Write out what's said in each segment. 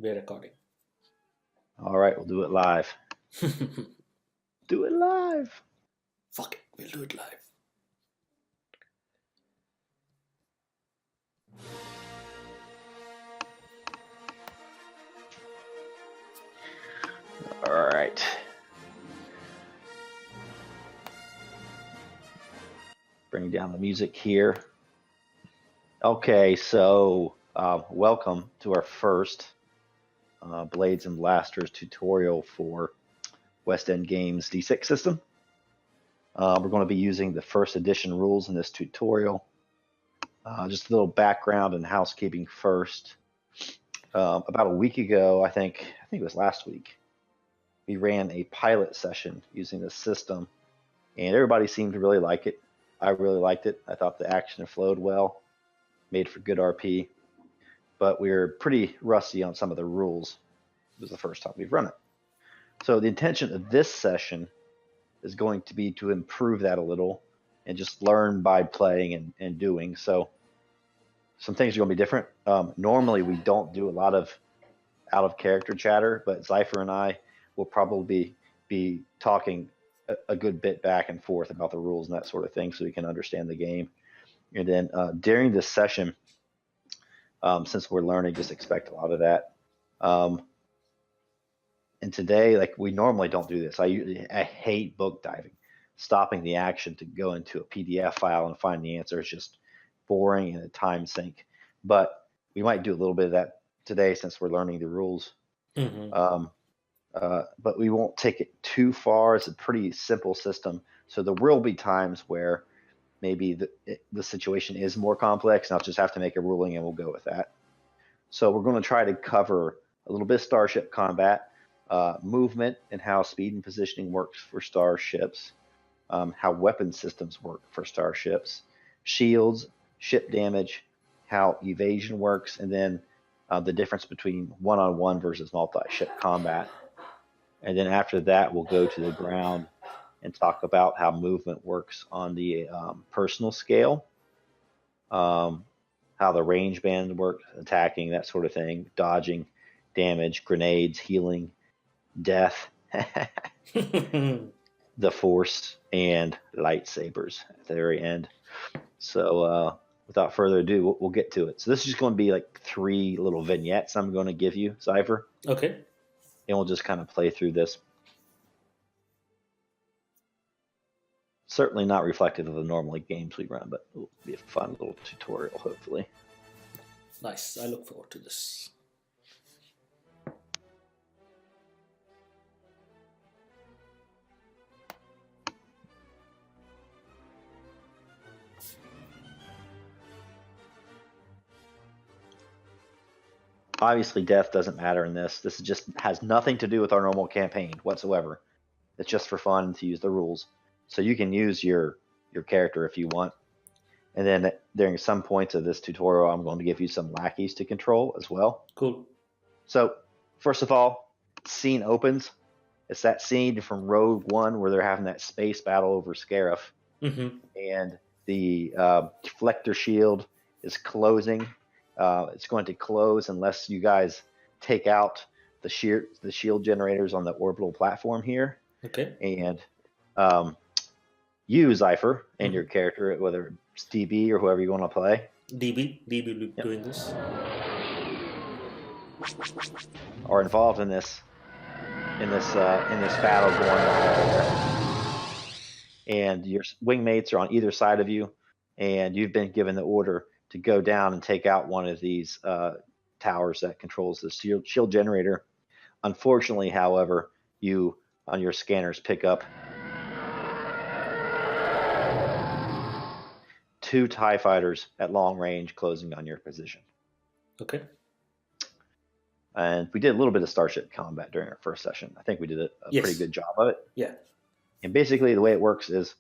We're recording. All right, we'll do it live. Do it live. Fuck it, we'll do it live. All right. Bring down the music here. Okay, so welcome to our first Blades and Blasters tutorial for West End Games D6 system. We're going to be using the first edition rules in this tutorial. Just a little background and housekeeping first. About a week ago, I think it was last week, we ran a pilot session using this system, and everybody seemed to really like it. I really liked it. I thought the action flowed well, made for good RP, but we were pretty rusty on some of the rules. It was the first time we've run it. So the intention of this session is going to be to improve that a little and just learn by playing and doing. So some things are going to be different. Normally we don't do a lot of out of character chatter, but Xeipher and I will probably be talking a good bit back and forth about the rules and that sort of thing so we can understand the game. And then during this session, since we're learning, just expect a lot of that. And today, like, we normally don't do this. I hate book diving. Stopping the action to go into a PDF file and find the answer is just boring and a time sink. But we might do a little bit of that today since we're learning the rules. Mm-hmm. But we won't take it too far. It's a pretty simple system. So there will be times where maybe the situation is more complex, and I'll just have to make a ruling and we'll go with that. So we're going to try to cover a little bit of Starship Combat, movement and how speed and positioning works for starships, how weapon systems work for starships, shields, ship damage, how evasion works, and then the difference between one-on-one versus multi-ship combat. And then after that, we'll go to the ground and talk about how movement works on the personal scale, how the range band works, attacking, that sort of thing, dodging, damage, grenades, healing, death, the force, and lightsabers at the very end. So without further ado, we'll get to it. So this is just going to be like 3 little vignettes I'm going to give you, Xeipher. Okay. And we'll just kind of play through this. Certainly not reflective of the normal games we run, but it'll be a fun little tutorial, hopefully. Nice. I look forward to this. Obviously, death doesn't matter in this. This just has nothing to do with our normal campaign whatsoever. It's just for fun to use the rules. So you can use your character if you want. And then during some points of this tutorial, I'm going to give you some lackeys to control as well. Cool. So first of all, scene opens. It's that scene from Rogue One where they're having that space battle over Scarif. Mm-hmm. And the deflector shield is closing. It's going to close unless you guys take out the shield generators on the orbital platform here. Okay. And you, Xeipher, and your character, whether it's DB or whoever you want to play, DB will be doing this. are involved in this battle going on there. And your wingmates are on either side of you, and you've been given the order to go down and take out one of these towers that controls the shield generator. Unfortunately, however, you on your scanners pick up 2 TIE fighters at long range closing on your position. Okay. And we did a little bit of Starship Combat during our first session. I think we did a pretty good job of it. Yeah. And basically the way it works is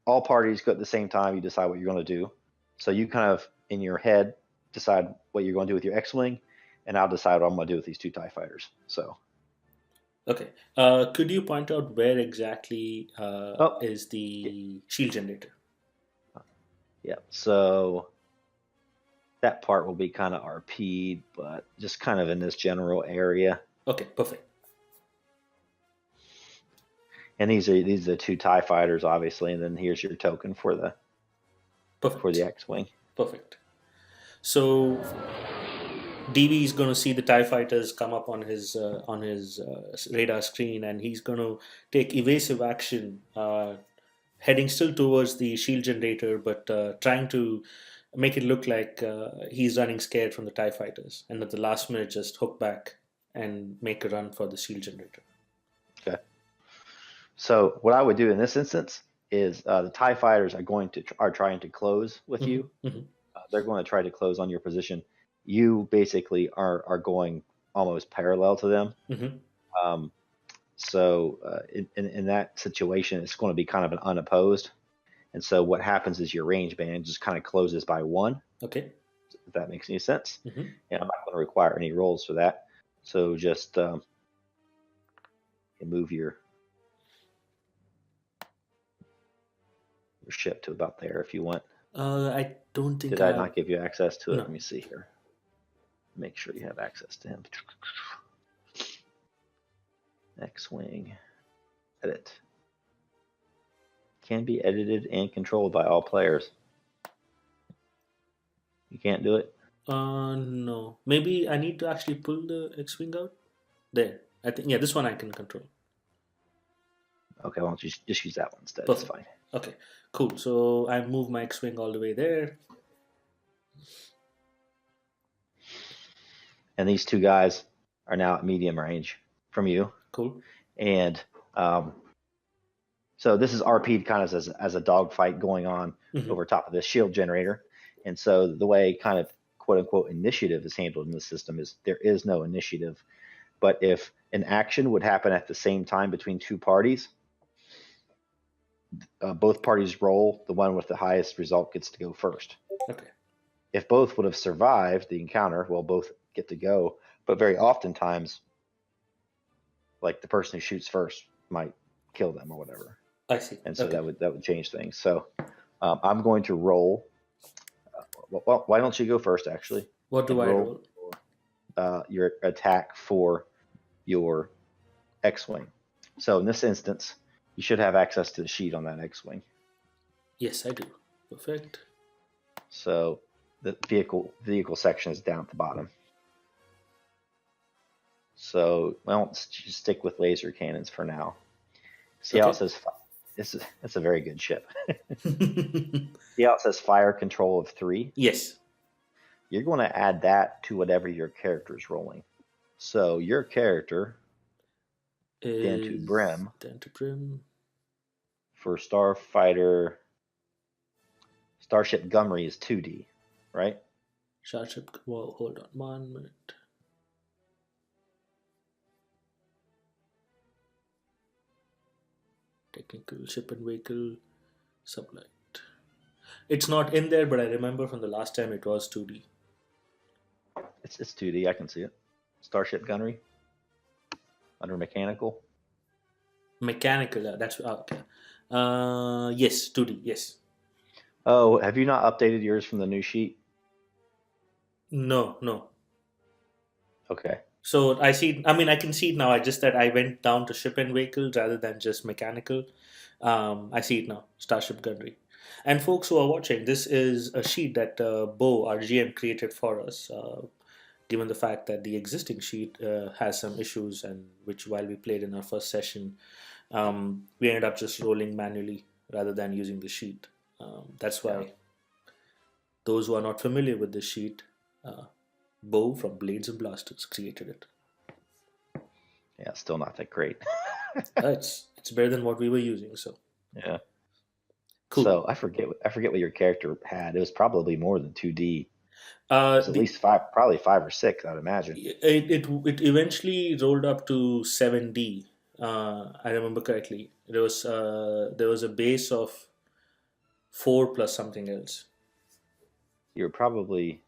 all parties go at the same time. You decide what you're going to do. So you kind of, in your head, decide what you're going to do with your X-Wing, and I'll decide what I'm going to do with these 2 TIE fighters. So. Okay. Could you point out where exactly is the shield generator? Yeah. So that part will be kind of RP'd, but just kind of in this general area. Okay, perfect. And these are the two TIE fighters, obviously, and then here's your token for the Perfect. X-wing. Perfect. So DB is going to see the Tie fighters come up on his radar screen, and he's going to take evasive action, heading still towards the shield generator, but trying to make it look like he's running scared from the Tie fighters, and at the last minute just hook back and make a run for the shield generator. Okay. So what I would do in this instance is the TIE fighters are trying to close with you. Mm-hmm. They're going to try to close on your position. You basically are going almost parallel to them. Mm-hmm. Um, so in that situation, it's going to be kind of an unopposed. And so what happens is your range band just kind of closes by one. Okay. If that makes any sense. Mm-hmm. And I'm not going to require any rolls for that. So just move your ship to about there if you want. I don't think Did I not give you access to it? No. Let me see here. Make sure you have access to him. X-wing. Edit. Can be edited and controlled by all players. You can't do it? No. Maybe I need to actually pull the X-wing out. There. I think this one I can control. Okay, why don't you just use that one instead? Perfect. It's fine. Okay, cool. So I move my X-wing all the way there. And these two guys are now at medium range from you. Cool. And so this is RP'd kind of as a dogfight going on over top of this shield generator. And so the way kind of quote unquote initiative is handled in the system is there is no initiative. But if an action would happen at the same time between two parties, both parties roll. The one with the highest result gets to go first. Okay. If both would have survived the encounter, well, both get to go. But very oftentimes, like the person who shoots first might kill them or whatever. I see. And so that would change things. So I'm going to roll. Well, why don't you go first? Actually, what do I roll? Your attack for your X-wing. So in this instance, you should have access to the sheet on that X-wing. Yes, I do. Perfect. So the vehicle section is down at the bottom. So well, just stick with laser cannons for now. See how it says it's a very good ship. See how it says fire control of 3? Yes. You're going to add that to whatever your character is rolling. So your character Dan to Brim for Starship Gumry is 2D, right? Well, hold on 1 minute. Technical ship and vehicle sublight. It's not in there, but I remember from the last time it was 2D. It's 2D. I can see it. Starship Gunnery under mechanical. Mechanical. That's okay. Yes, 2D. Yes. Oh, have you not updated yours from the new sheet? No. Okay. So I see. I mean, I can see it now. I just that I went down to ship and vehicle rather than just mechanical. I see it now. Starship Gunnery. And folks who are watching, this is a sheet that Bo, our GM, created for us. Given the fact that the existing sheet has some issues, and which while we played in our first session, we ended up just rolling manually rather than using the sheet. That's why those who are not familiar with the sheet, Bo from Blades and Blasters created it. Yeah, still not that great. It's better than what we were using. So yeah, cool. So I forget what your character had. It was probably more than 2D. It was at least probably 5 or 6, I'd imagine. It eventually rolled up to 7D. I remember correctly. There was a base of 4 plus something else. You were probably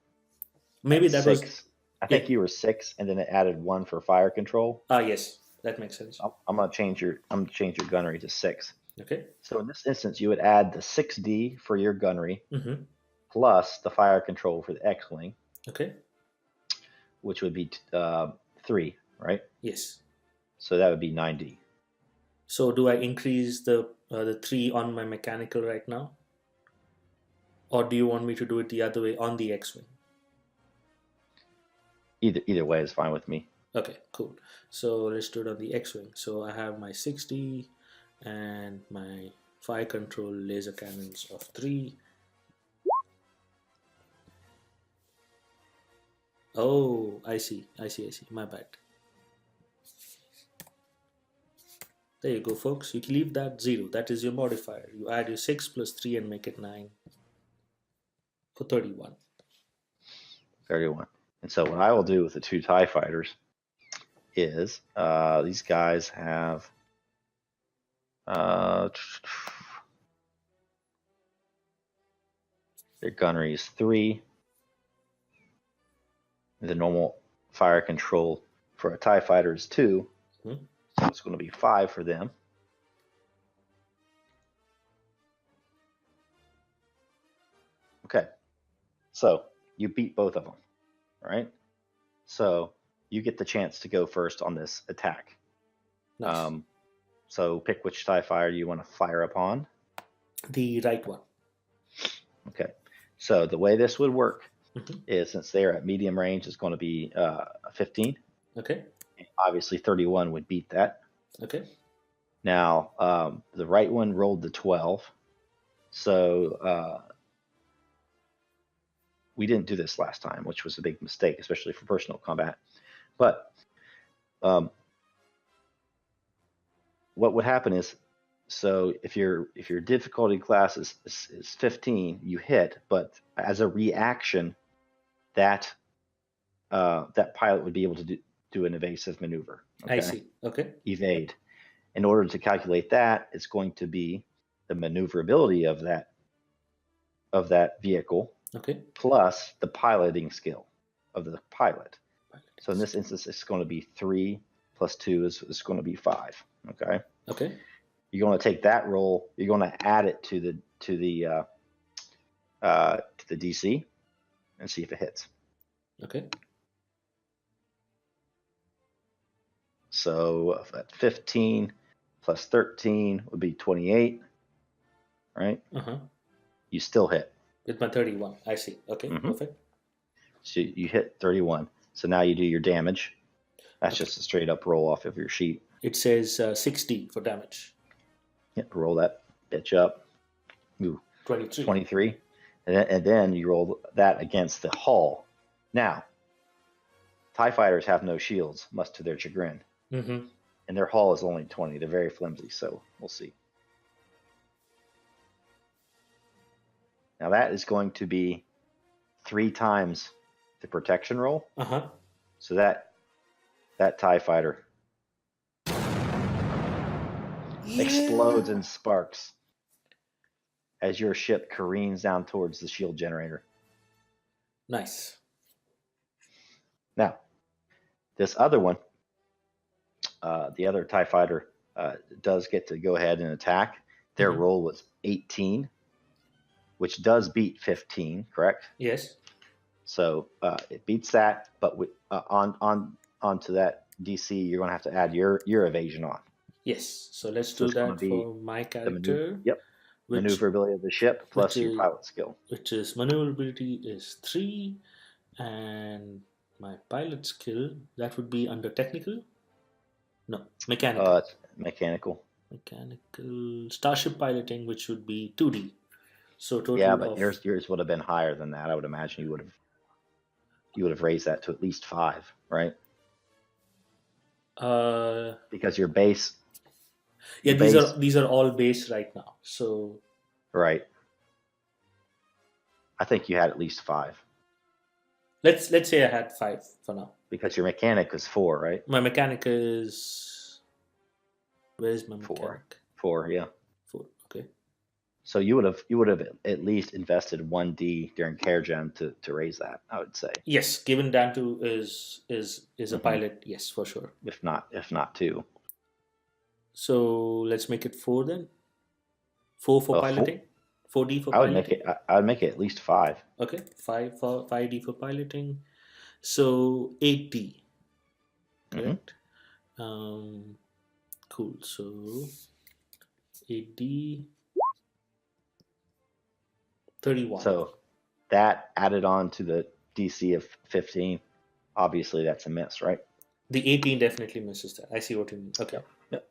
maybe that 6. was. I think you were 6, and then it added 1 for fire control. Yes, that makes sense. I'm gonna change your gunnery to 6. Okay. So in this instance, you would add the 6D for your gunnery, plus the fire control for the X-wing, Okay. which would be 3, right? Yes. So that would be 9D. So do I increase the 3 on my mechanical right now, or do you want me to do it the other way on the X-wing? Either way is fine with me. Okay, cool. So let's do it on the X-wing. So I have my 60 and my fire control laser cannons of 3. Oh, I see. My bad. There you go, folks. You can leave that 0. That is your modifier. You add your 6 plus 3 and make it 9 for 31. 31. And so what I will do with the 2 TIE fighters is these guys have their gunnery is 3. The normal fire control for a TIE fighter is 2. Hmm. So it's going to be 5 for them. Okay. So you beat both of them, right? So you get the chance to go first on this attack. Nice. So pick which TIE fighter you want to fire upon. The right one. Okay. So the way this would work Mhm. is, since they're at medium range, it's going to be 15. Okay. Obviously, 31 would beat that. Okay. Now, the right one rolled the 12. So we didn't do this last time, which was a big mistake, especially for personal combat. But what would happen is, so if your difficulty class is 15, you hit, but as a reaction, that pilot would be able to do an evasive maneuver. Okay? I see. Okay. Evade. In order to calculate that, it's going to be the maneuverability of that vehicle, Okay. plus the piloting skill of the pilot. So in this instance, it's going to be 3 plus 2 is going to be 5. Okay. Okay. You're going to take that roll. You're going to add it to the DC and see if it hits. Okay. So at 15 plus 13 would be 28, right? You still hit. With my 31. I see. Okay. Mhm. Perfect. So you hit 31. So now you do your damage. That's just a straight up roll off of your sheet. It says 60 for damage. Yep, roll that bitch up. Ooh, 23. 23. And then you roll that against the hull. Now, TIE fighters have no shields, much to their chagrin. Mm-hmm. And their hull is only 20. They're very flimsy, so we'll see. Now that is going to be 3 times the protection roll. So that TIE fighter explodes in sparks as your ship careens down towards the shield generator. Nice. Now, this other one, the other TIE fighter, does get to go ahead and attack. Their roll was 18, which does beat 15, correct? Yes. So it beats that, but onto that DC, you're going to have to add your evasion on. Yes. So let's So do it's gonna that be for my character. Maneuverability of the ship plus your pilot skill. Which is maneuverability is 3, and my pilot skill, that would be under technical? No, mechanical. It's mechanical. Mechanical Starship piloting, which would be 2D. So total. Yeah, but yours would have been higher than that. I would imagine you would have raised that to at least 5, right? Because your base. Yeah, these are all base right now. So. Right. I think you had at least 5. Let's say I had 5 for now. Because your mechanic is 4, right? My mechanic is. Where's my mechanic? 4, yeah. 4. Okay. So you would have at least invested 1D during care gen to raise that, I would say. Yes, given Dantu is a pilot, yes, for sure. If not 2. So let's make it 4 then. 4 for piloting. 4D for I would make piloting. it. I would make it at least 5. Okay, 5D for piloting. So 8D, Hmm. correct? Um, cool. So 8D, 31. So that added on to the DC of 15. Obviously, that's a miss, right? The 18 definitely misses that. I see what you mean. Okay. Yep. Yep.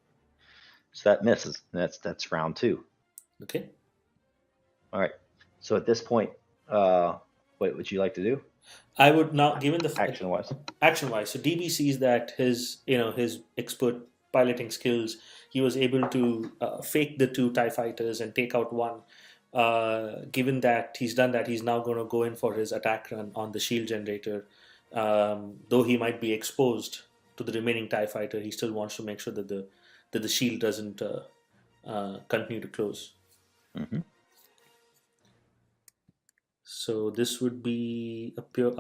So that misses. That's round 2. Okay. All right. So at this point, what would you like to do, I would now, given the action wise? action wise, so DB sees that his expert piloting skills, he was able to fake the two TIE fighters and take out one. Given that he's done that, he's now going to go in for his attack run on the shield generator. Though he might be exposed to the remaining TIE fighter, he still wants to make sure that the shield doesn't continue to close. Hmm. So this would be a pure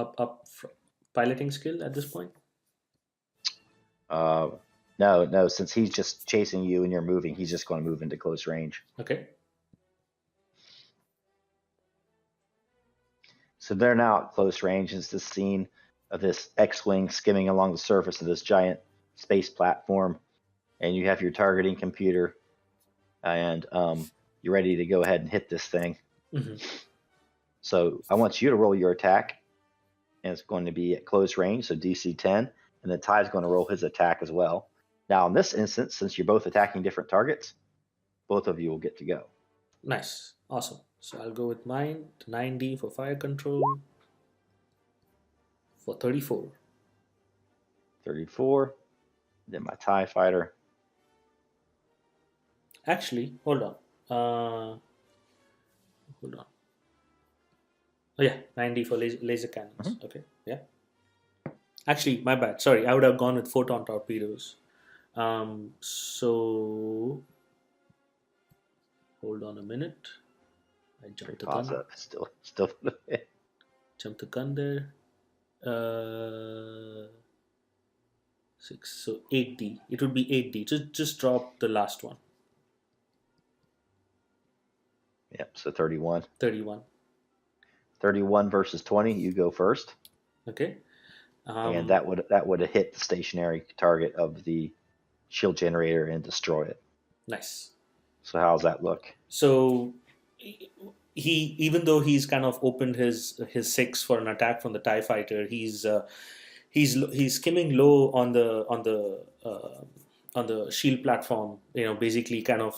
piloting skill at this point. Uh, no, no. Since he's just chasing you and you're moving, he's just going to move into close range. Okay. So they're now at close range. It's this scene of this X-wing skimming along the surface of this giant space platform, and you have your targeting computer, and you're ready to go ahead and hit this thing. Hmm. So I want you to roll your attack, and it's going to be at close range, so DC 10, and then Ty's going to roll his attack as well. Now, in this instance, since you're both attacking different targets, both of you will get to go. Nice. Awesome. So I'll go with mine, 9D for fire control for 34. 34, then my TIE fighter. Actually, hold on. Hold on. Oh yeah, 9D for laser cannons. Mhm. Okay. Yeah. Actually, my bad. Sorry, I would have gone with photon torpedoes. So hold on a minute. I jumped the Pause gun. up. Still. Jumped the gun there. Six. So 8D. It would be 8D. Just drop the last one. Yep. So 31. 31. 31 versus 20. You go first, Okay. and that would have hit the stationary target of the shield generator and destroy it. Nice. So how's that look? So he, even though he's kind of opened his six for an attack from the TIE fighter, he's skimming low on the shield platform. Basically kind of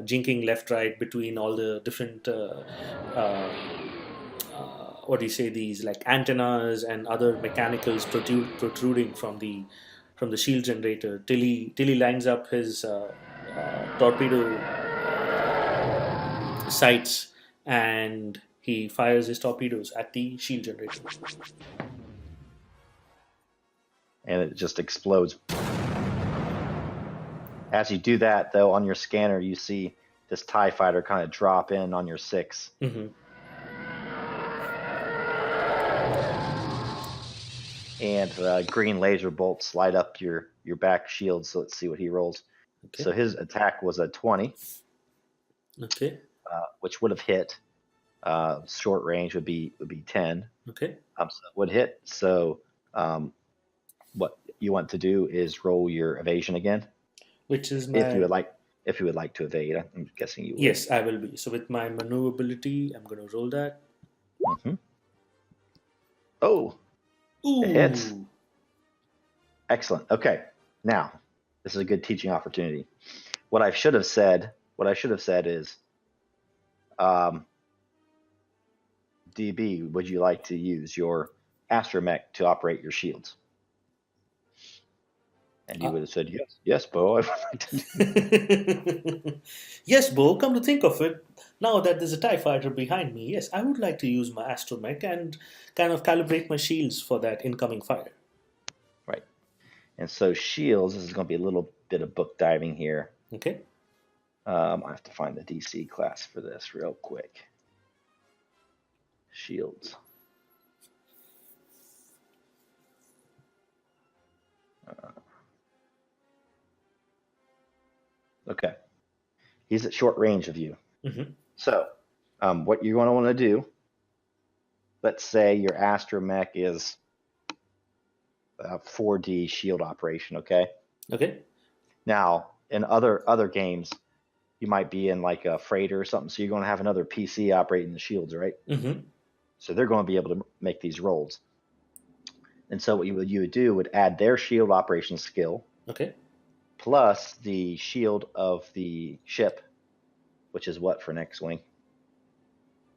jinking left right between all the different what do you say, these like antennas and other mechanicals protruding from the shield generator till he lines up his torpedo sights, and he fires his torpedoes at the shield generator. And it just explodes. As you do that, though, on your scanner, you see this TIE fighter kind of drop in on your 6. Hmm. And green laser bolts light up your back shield. So let's see what he rolls. Okay. So his attack was a 20, Okay. which would have hit. Short range would be 10. Okay. So it would hit. So what you want to do is roll your evasion again, Which is if you my would like. If you would like to evade, I'm guessing you would. yes, I will be. So with my maneuverability, I'm going to roll that. Hmm. Oh, it hits. Ooh. Excellent. Okay, now this is a good teaching opportunity. What I should have said is, DB, would you like to use your astromech to operate your shields? And you would have said, yes, Bo, I would like to do. Yes, Bo, come to think of it, now that there's a TIE fighter behind me, yes, I would like to use my astromech and kind of calibrate my shields for that incoming fire. Right. And so shields, this is going to be a little bit of book diving here. Okay. I have to find the DC class for this real quick. Shields. Okay. He's at short range of you. Mm-hmm. So What you're going to want to do, let's say your astromech is a 4D shield operation, okay? Okay. Now, in other games, you might be in like a freighter or something, so you're going to have another PC operating the shields, right? Mm-hmm. So they're going to be able to make these rolls. And so what you would do would add their shield operation skill Okay. plus the shield of the ship, which is what for next wing?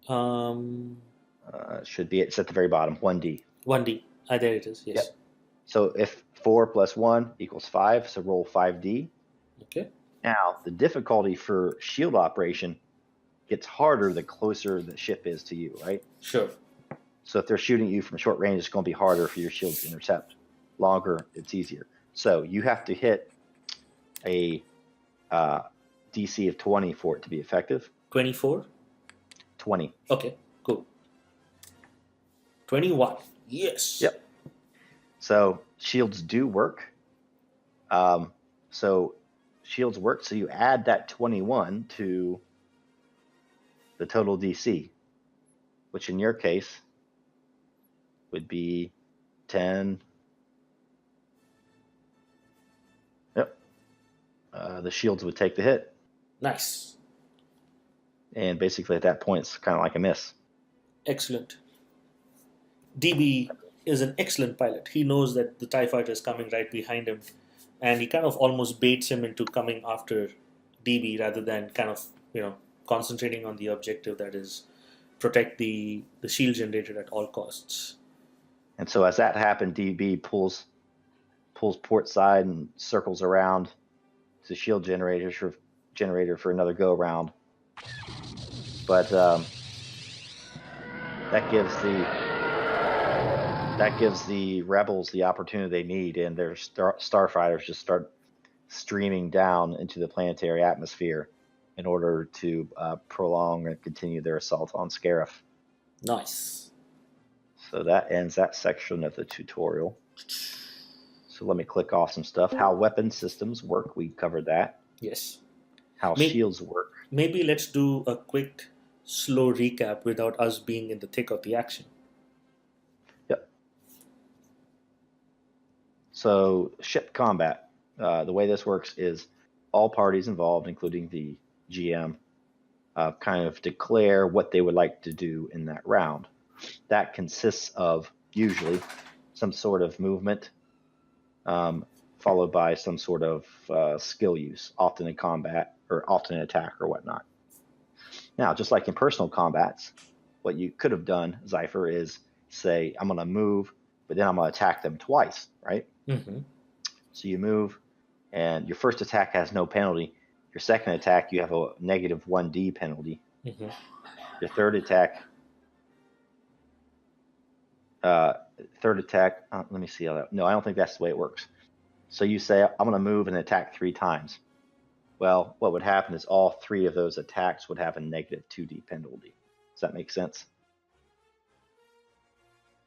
Um, Should be it's at the very bottom, 1D. 1D. Ah, there it is. Yes. Yep. So if 4 plus 1 equals 5, so roll 5D. Okay. Now, the difficulty for shield operation gets harder the closer the ship is to you, right? Sure. So if they're shooting you from short range, it's going to be harder for your shield to intercept. Longer, it's easier. So you have to hit a DC of 20 for it to be effective. 24. 20. Okay. Cool. 21. Yes. Yep. So shields do work. So shields work. So you add that 21 to the total DC, which in your case would be 10. Yep. The shields would take the hit. Nice. And basically at that point, it's kind of like a miss. Excellent. DB is an excellent pilot. He knows that the TIE fighter is coming right behind him, and he kind of almost baits him into coming after DB rather than kind of, concentrating on the objective that is protect the shield generator at all costs. And so as that happened, DB pulls port side and circles around to shield generator for another go around. But that gives the rebels the opportunity they need, and their starfighters just start streaming down into the planetary atmosphere in order to prolong and continue their assault on Scarif. Nice. So that ends that section of the tutorial. So let me click off some stuff. How weapon systems work, we covered that. Yes. How shields work. Maybe let's do a quick, slow recap without us being in the thick of the action. Yep. So ship combat. The way this works is all parties involved, including the GM, kind of declare what they would like to do in that round. That consists of usually some sort of movement, followed by some sort of skill use, often in combat or often in attack or whatnot. Now, just like in personal combats, what you could have done, Xeipher, is say, I'm going to move, but then I'm going to attack them twice, right? Mm-hmm. So you move, and your first attack has no penalty. Your second attack, you have a negative 1D penalty. Mm-hmm. Your third attack, let me see how that. No, I don't think that's the way it works. So you say, I'm going to move and attack 3 times. Well, what would happen is all 3 of those attacks would have a negative 2D penalty. Does that make sense?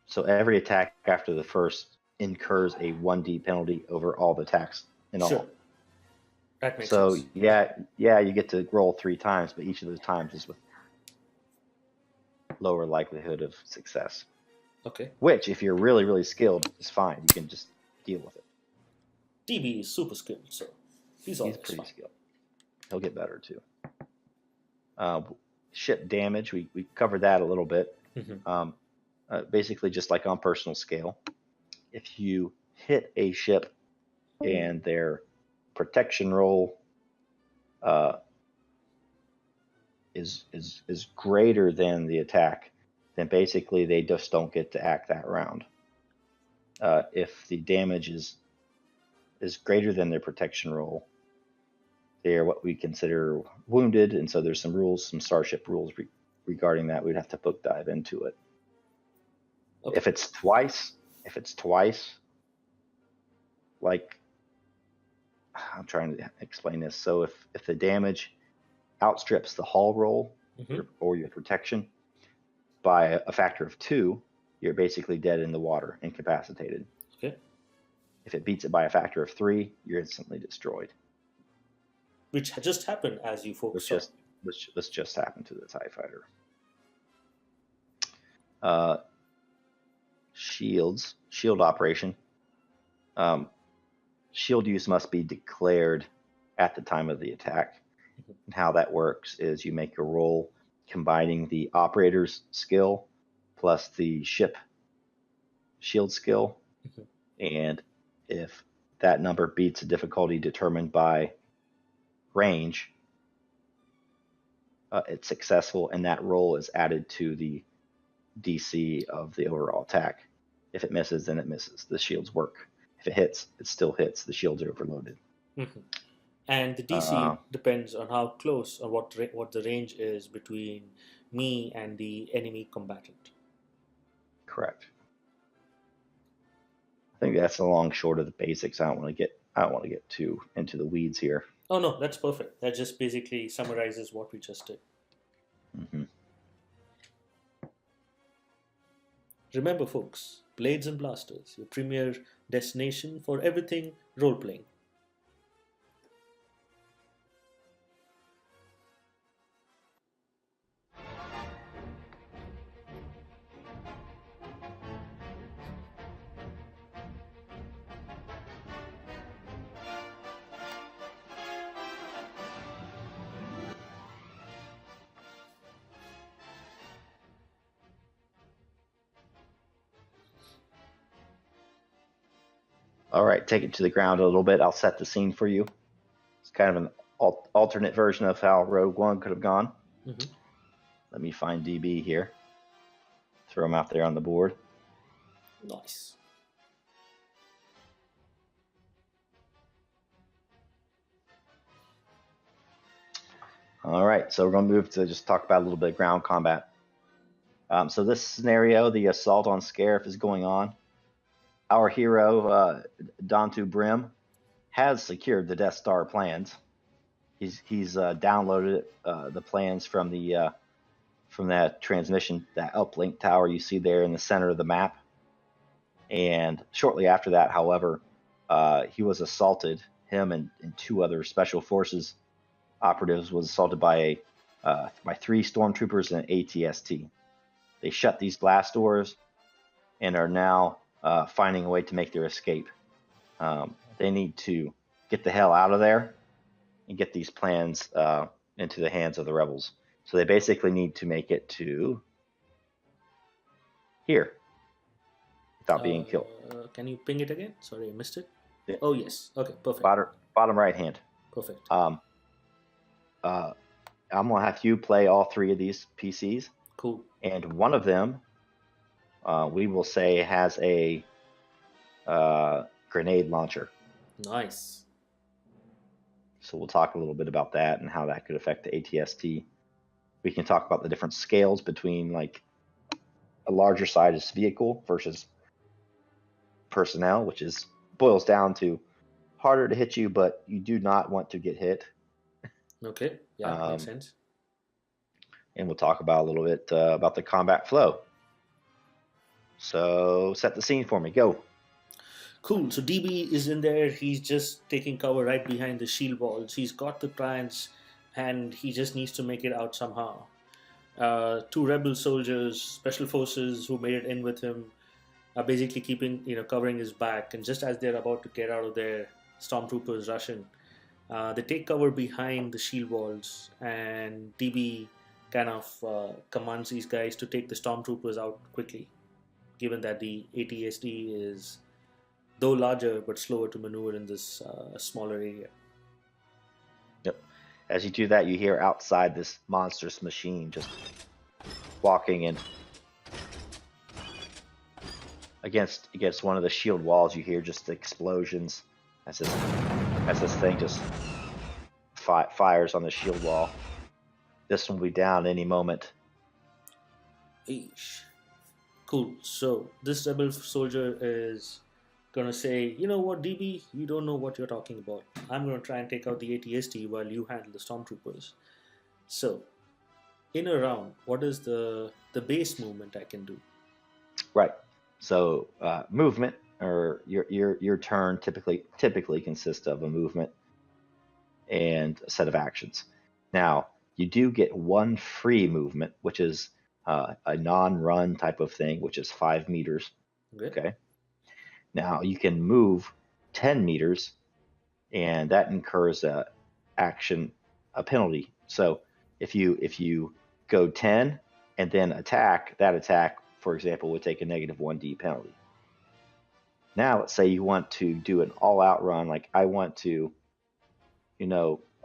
So every attack after the first incurs a 1D penalty over all the attacks in all. Sure. That makes So sense. yeah, you get to roll 3 times, but each of those times is with lower likelihood of success. Okay. Which, if you're really, really skilled, is fine. You can just deal with it. DB is super skilled, so he's always pretty fine. skilled. He'll get better too. Ship damage, we covered that a little bit. Mm-hmm. Basically, just like on personal scale, if you hit a ship and their protection roll is greater than the attack, then basically they just don't get to act that round. If the damage is greater than their protection roll, they are what we consider wounded, and so there's some rules, some Starship rules regarding that. We'd have to book dive into it. Okay. If it's twice, like I'm trying to explain this. So if the damage outstrips the hull roll Mm-hmm. or your protection by a factor of 2, you're basically dead in the water, incapacitated. Okay. If it beats it by a factor of 3, you're instantly destroyed. Which just happened, as you folks saw. Which just happened to the TIE fighter. uh, shield operation. Shield use must be declared at the time of the attack. Mhm. And how that works is you make a roll combining the operator's skill plus the ship shield skill. Mhm. And if that number beats a difficulty determined by range, it's successful, and that roll is added to the DC of the overall attack. If it misses, then it misses. The shields work. If it hits, it still hits. The shields are overloaded. Mhm. And the Uh, DC depends on how close or what the range is between me and the enemy combatant. Correct. I think that's a long short of the basics. I don't want to get too into the weeds here. Oh no, that's perfect. That just basically summarizes what we just did. Hmm. Remember, folks, Blades and Blasters, your premier destination for everything role playing. All right, take it to the ground a little bit. I'll set the scene for you. It's kind of an alternate version of how Rogue One could have gone. Mm-hmm. Let me find DB here. Throw him out there on the board. Nice. All right, so we're going to move to just talk about a little bit of ground combat. So this scenario, the assault on Scarif is going on. Our hero, Dantu Brim, has secured the Death Star plans. He's downloaded the plans from that transmission, that uplink tower you see there in the center of the map. And shortly after that, however, he was assaulted. Him and two other special forces operatives was assaulted by three stormtroopers and an ATST. They shut these blast doors and are now finding a way to make their escape. They need to get the hell out of there and get these plans into the hands of the rebels. So they basically need to make it to here without being killed. Can you ping it again? Sorry, I missed it. Yeah. Oh yes. Okay, perfect. Bottom right hand. Perfect. I'm gonna have you play all three of these PCs, Cool. and one of them we will say has a grenade launcher. Nice. So we'll talk a little bit about that and how that could affect the ATST. We can talk about the different scales between like a larger size vehicle versus personnel, which boils down to harder to hit you, but you do not want to get hit. Okay. Yeah, makes sense. And we'll talk about a little bit about the combat flow. So set the scene for me. Go. Cool. So DB is in there. He's just taking cover right behind the shield walls. He's got the clients, and he just needs to make it out somehow. Two rebel soldiers, special forces who made it in with him, are basically covering his back. And just as they're about to get out of there, stormtroopers rush in. They take cover behind the shield walls, and DB kind of commands these guys to take the stormtroopers out quickly, given that the ATSD is though larger but slower to maneuver in this smaller area. Yep. As you do that, you hear outside this monstrous machine just walking in against one of the shield walls. You hear just explosions as this thing just fires on the shield wall. This one will be down any moment. Eesh. Cool. So this rebel soldier is gonna say, you know what, DB, you don't know what you're talking about. I'm gonna try and take out the ATST while you handle the stormtroopers. So, in a round, what is the base movement I can do? Right. So movement, or your turn typically consists of a movement and a set of actions. Now you do get one free movement, which is a non-run type of thing, which is 5 meters. Good. Okay. Now you can move 10 meters, and that incurs a penalty. So if you go 10 and then attack, that attack, for example, would take a -1d penalty. Now let's say you want to do an all-out run, like I want to,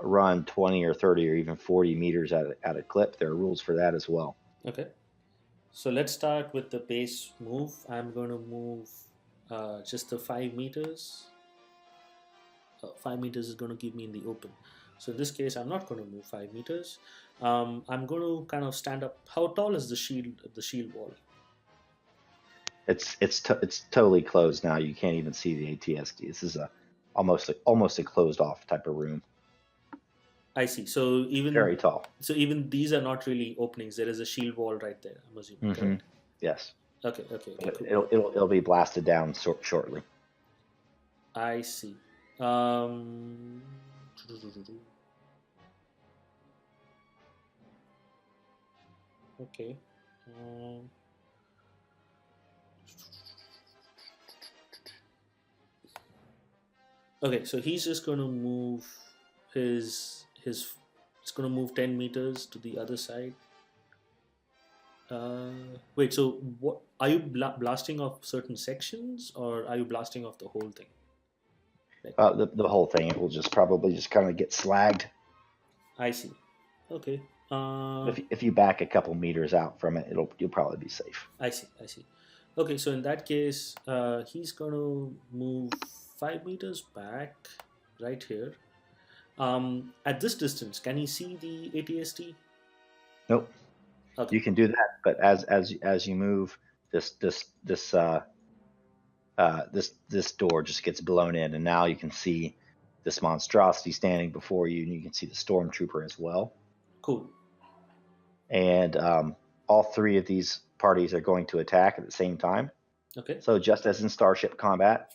run 20 or 30 or even 40 meters at a clip. There are rules for that as well. Okay. So let's start with the base move. I'm going to move just the 5 meters. 5 meters is going to keep me in the open. So in this case, I'm not going to move 5 meters. I'm going to kind of stand up. How tall is the shield wall? It's totally closed now. You can't even see the ATSD. This is almost a closed off type of room. I see. So very tall. So even these are not really openings. There is a shield wall right there, I'm assuming. Correct? Yes. Okay. Cool. It'll be blasted down shortly. I see. Okay. Okay, so he's just going to move it's going to move 10 meters to the other side. Wait, so what are you blasting off certain sections, or are you blasting off the whole thing? The whole thing. It will probably just kind of get slagged. I see. Okay. If you back a couple meters out from it, you'll probably be safe. I see. Okay, so in that case, he's going to move 5 meters back, right here. At this distance, can he see the ATST? Nope. Okay. You can do that, but as you move, this door just gets blown in, and now you can see this monstrosity standing before you, and you can see the stormtrooper as well. Cool. And all three of these parties are going to attack at the same time. Okay. So just as in Starship Combat,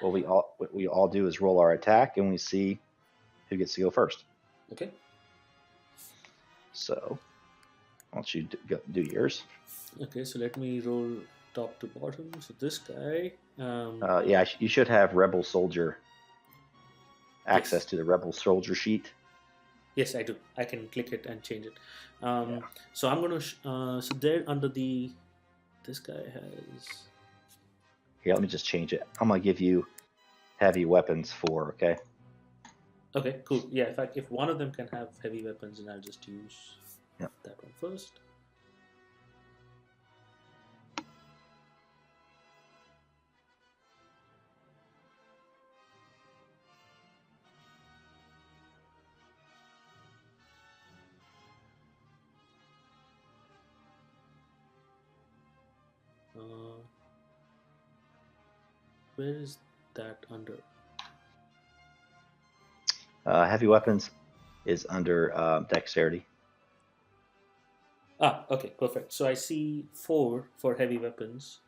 what we all do is roll our attack, and we see who gets to go first. Okay. So, why don't you do yours? Okay, so let me roll top to bottom. So this guy. Yeah, you should have Rebel Soldier access to the Rebel Soldier sheet. Yes, I do. I can click it and change it. So I'm gonna. So there under the. This guy has. Here, let me just change it. I'm gonna give you heavy weapons 4. Okay. Okay, cool. Yeah, in fact, if one of them can have heavy weapons, then I'll just use that one first. Where is that under? Heavy weapons is under dexterity. Okay, perfect. So I see 4 for heavy weapons.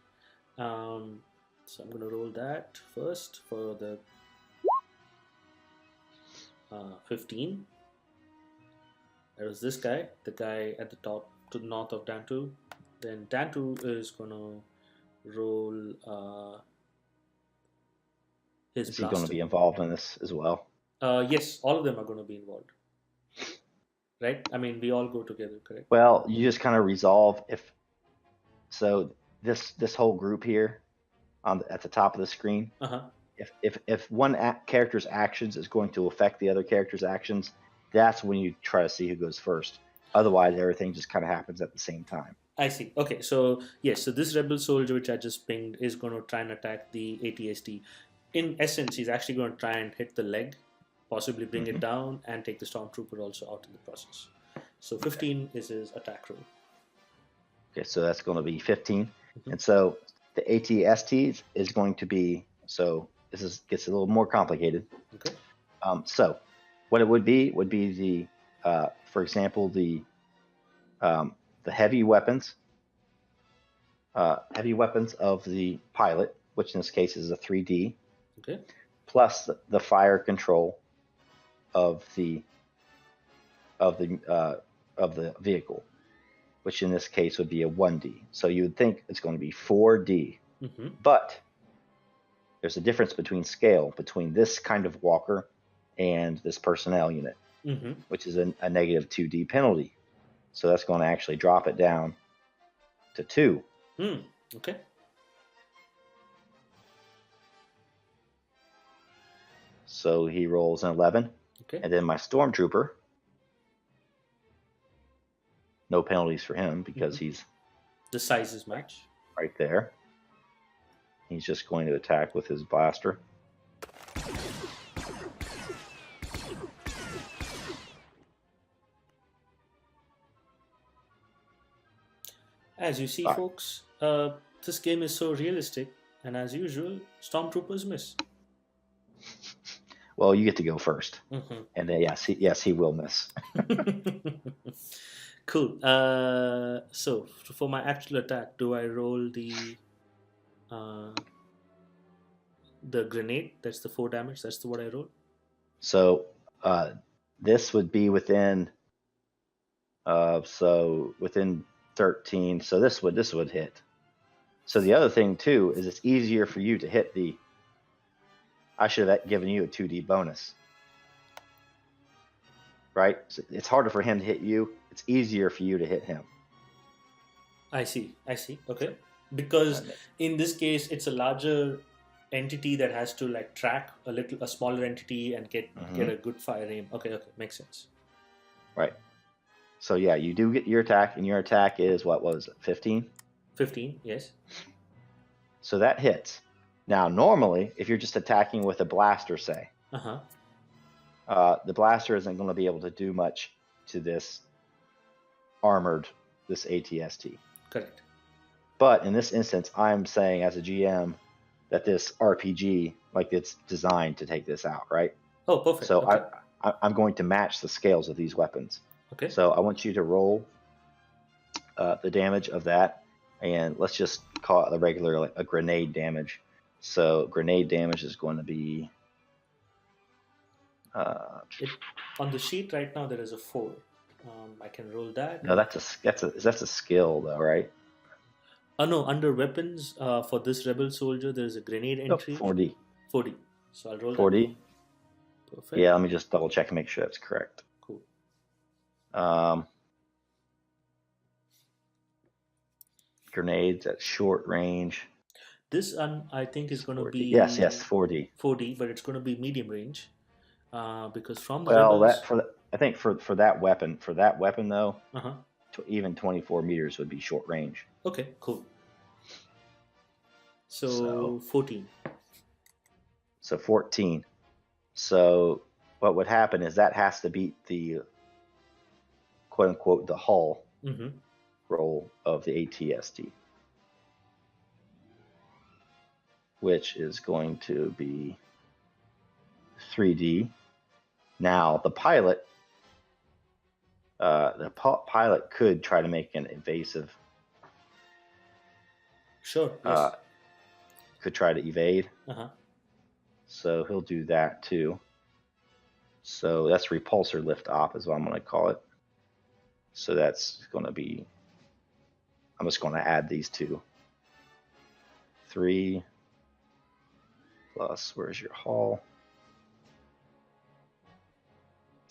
So I'm going to roll that first for the 15. That was this guy, the guy at the top to the north of Dantu. Then Dantu is going to roll his Is blaster. he going to be involved in this as well? Yes, all of them are going to be involved. Right? I mean, we all go together, correct? Well, you just kind of resolve if. So this whole group here, at the top of the screen, if one character's actions is going to affect the other character's actions, that's when you try to see who goes first. Otherwise, everything just kind of happens at the same time. I see. Okay, so yes, so this rebel soldier which I just pinged is going to try and attack the ATST. In essence, he's actually going to try and hit the leg, possibly bring it down, and take the stormtrooper also out in the process. So 15 is his attack roll. Okay, so that's going to be 15. And so the ATST is going to be, so this gets a little more complicated. Okay. So what it would be the, for example, the heavy weapons of the pilot, which in this case is a 3D. Okay. Plus the fire control of the vehicle. which in this case would be a 1D. So you would think it's going to be 4D. Mm-hmm. But there's a difference between scale between this kind of walker and this personnel unit, Mm-hmm. which is a negative 2D penalty. So that's going to actually drop it down to 2. Okay. So he rolls an 11. Okay. And then my stormtrooper, no penalties for him because he's The sizes match. right there. He's just going to attack with his blaster. As you see, folks, this game is so realistic, and as usual, stormtroopers miss. Well, you get to go first. Mm-hmm. And then, yes, he will miss. Cool. So for my actual attack, do I roll the grenade? That's the 4 damage. That's what I roll. So this would be within within 13. So this would hit. So the other thing too is it's easier for you to hit the. I should have given you a 2D bonus, right? So it's harder for him to hit you. It's easier for you to hit him. I see. Okay. Because in this case, it's a larger entity that has to like track a smaller entity and get a good fire aim. Okay, makes sense. Right. So yeah, you do get your attack, and your attack is what was it, 15? 15, yes. So that hits. Now, normally, if you're just attacking with a blaster, say, the blaster isn't going to be able to do much to this ATST. Correct. But in this instance, I'm saying as a GM that this RPG, like it's designed to take this out, right? Oh, perfect. So okay. I'm going to match the scales of these weapons. Okay. So I want you to roll the damage of that, and let's just call it a grenade damage. So grenade damage is going to be on the sheet right now there is a 4. I can roll that. No, that's a skill though, right? Oh no, under weapons for this rebel soldier there is a grenade entry. 4D. 4D. So I'll roll 4D. That. Perfect. Yeah, let me just double check and make sure that's correct. Cool. Grenades at short range. This I think is going to be 4D. 4D, but it's going to be medium range because from the rebels, I think for that weapon though, even 24 meters would be short range. Okay, cool. So 14. So 14. So what would happen is that has to beat the quote unquote the hull roll of the ATST, which is going to be 3D. Now the pilot could try to make an evasive. Sure. Yes. Could try to evade. So he'll do that too. So that's repulsor lift op is what I'm going to call it. So that's going to be. I'm just going to add these two. 3 plus, where's your hull?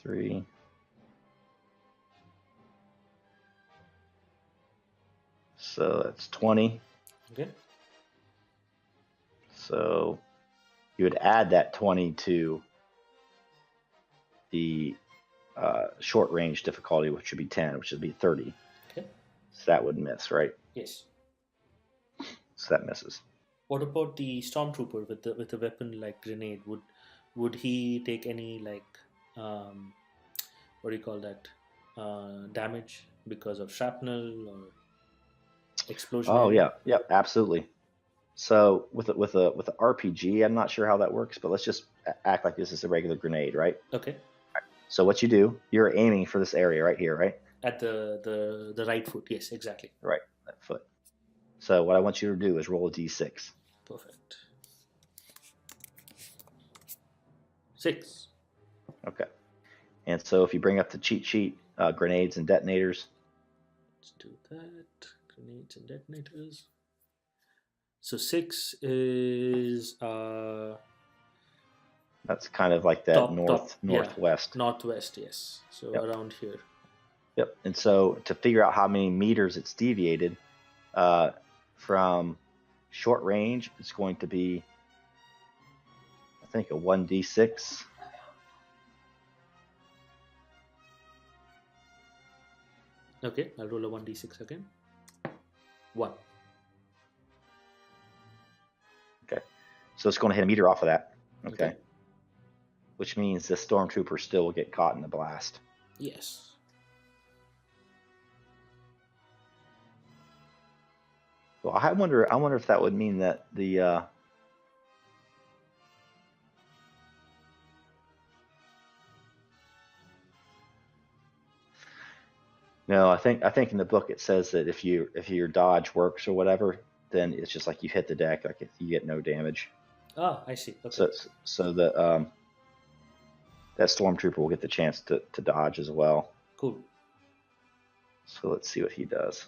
3. So that's 20. Okay. So you would add that 20 to the short range difficulty, which would be 10, which would be 30. Okay. So that would miss, right? Yes. So that misses. What about the stormtrooper with the weapon like grenade? Would he take any like what do you call that damage because of shrapnel or explosion? Oh yeah, absolutely. So with a RPG, I'm not sure how that works, but let's just act like this is a regular grenade, right? Okay. So what you do, you're aiming for this area right here, right? At the right foot, yes, exactly. Right, that foot. So what I want you to do is roll a d6. Perfect. 6. Okay. And so if you bring up the cheat sheet, grenades and detonators, Let's do that. Grenades and detonators. So 6 is That's kind of like that yeah, northwest. northwest. Yes, so Yep. around here. Yep. And so to figure out how many meters it's deviated from short range, it's going to be, I think, a 1d6. Okay, I'll roll a 1d6 again. 1. Okay. So it's going to hit a meter off of that. Okay. Okay. Which means the stormtrooper still will get caught in the blast. Yes. Well, I wonder if that would mean that the no, I think in the book it says that if your dodge works or whatever, then it's just like you hit the deck, like if you get no damage. Ah, I see. Okay. So that stormtrooper will get the chance to dodge as well. Cool. So let's see what he does.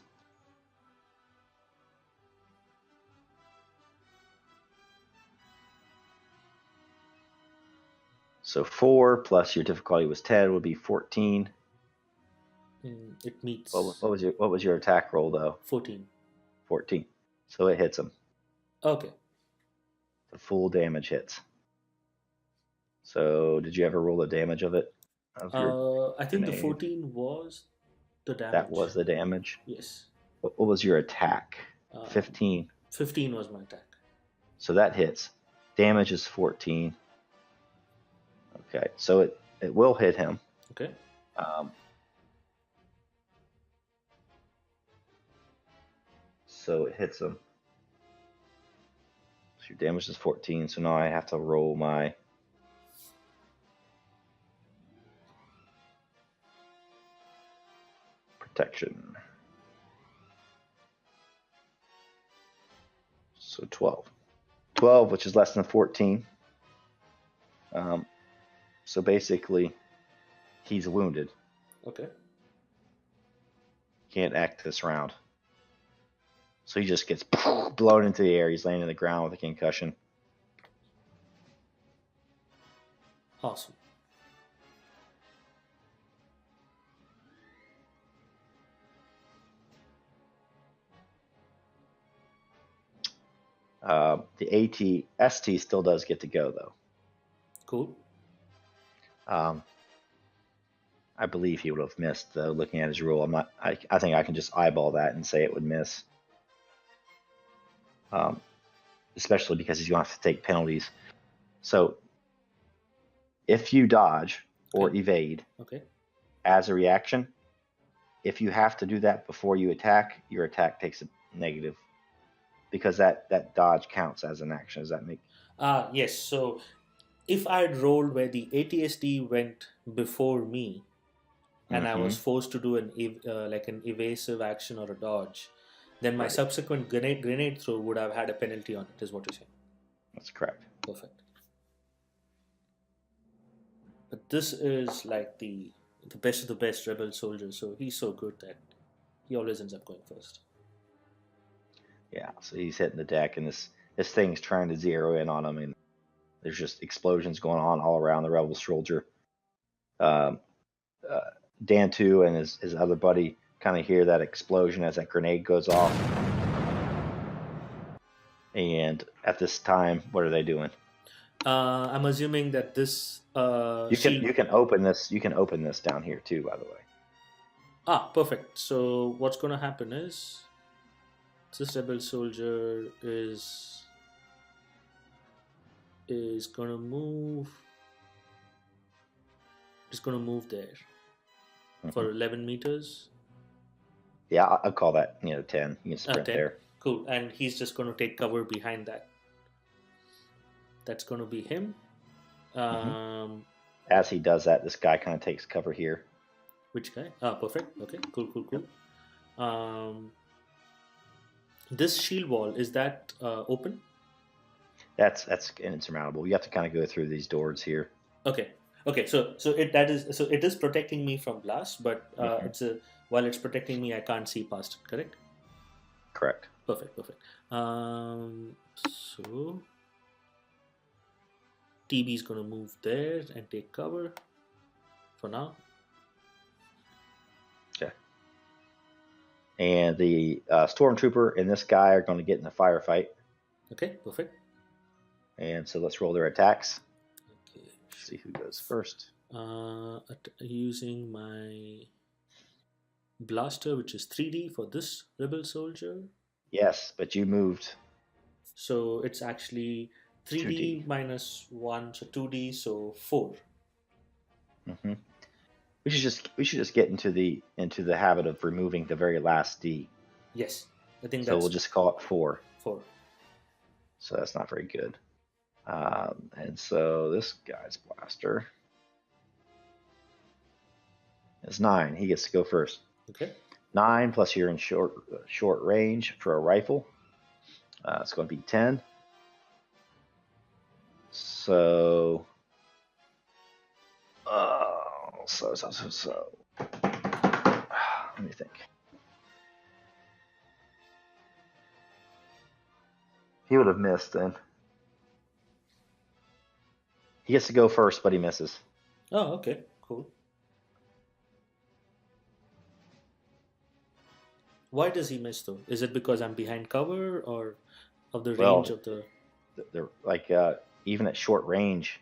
So 4 plus your difficulty was 10 would be 14. It meets. What was your attack roll though? 14. 14. So it hits him. Okay. The full damage hits. So did you ever roll the damage of it? I think the grenade? 14 was the damage. That was the damage. Yes. What was your attack? 15. 15 was my attack. So that hits. Damage is 14. Okay, so it will hit him. Okay. So it hits him. So your damage is 14. So now I have to roll my protection. So 12. 12, which is less than 14. So basically, he's wounded. Okay. Can't act this round. So he just gets blown into the air. He's laying on the ground with a concussion. Awesome. The AT-ST still does get to go, though. Cool. I believe he would have missed, though, looking at his rule. I think I can just eyeball that and say it would miss. Especially because he's going to have to take penalties. So if you dodge or evade as a reaction, if you have to do that before you attack, your attack takes a negative, because that dodge counts as an action. Does that make? Yes. So if I had rolled where the ATSD went before me, and I was forced to do an evasive action or a dodge, then my subsequent grenade throw would have had a penalty on it, is what you're saying. That's correct. Perfect. But this is like the best of the best rebel soldier, so he's so good that he always ends up going first. Yeah, so he's hitting the deck, and this thing's trying to zero in on him, and there's just explosions going on all around the rebel soldier. Dantu and his other buddy kind of hear that explosion as that grenade goes off. And at this time, what are they doing? I'm assuming that this you can open this. You can open this down here too, by the way. Perfect. So what's going to happen is this rebel soldier is going to move. Is going to move there for 11 meters. Yeah, I'll call that 10. You can sprint 10. there. Cool, and he's just going to take cover behind that. That's going to be him. As he does that, this guy kind of takes cover here. Which guy? Perfect. Okay, cool. Yep. This shield wall, is that open? That's insurmountable. You have to kind of go through these doors here. Okay. Okay, so it is protecting me from blast, but Hmm. it's a while it's protecting me, I can't see past it. Correct. Correct. Perfect. Perfect. So TB is going to move there and take cover for now. Okay. And the stormtrooper and this guy are going to get in a firefight. Okay. Perfect. And so let's roll their attacks. Okay. See who goes first. Using my blaster, which is 3D for this rebel soldier. Yes, but you moved So it's actually 3D 2D. minus 1, so 2D, so 4. Hmm. We should just get into the habit of removing the very last D. Yes, I think So we'll that's just call it 4. 4. So that's not very good. And so this guy's blaster is 9. He gets to go first. Okay. 9 plus you're in short range for a rifle. It's going to be 10. So, so. Let me think. He would have missed then. He gets to go first, but he misses. Oh, okay. Cool. Why does he miss though? Is it because I'm behind cover or of the range Well, of the. they're like even at short range,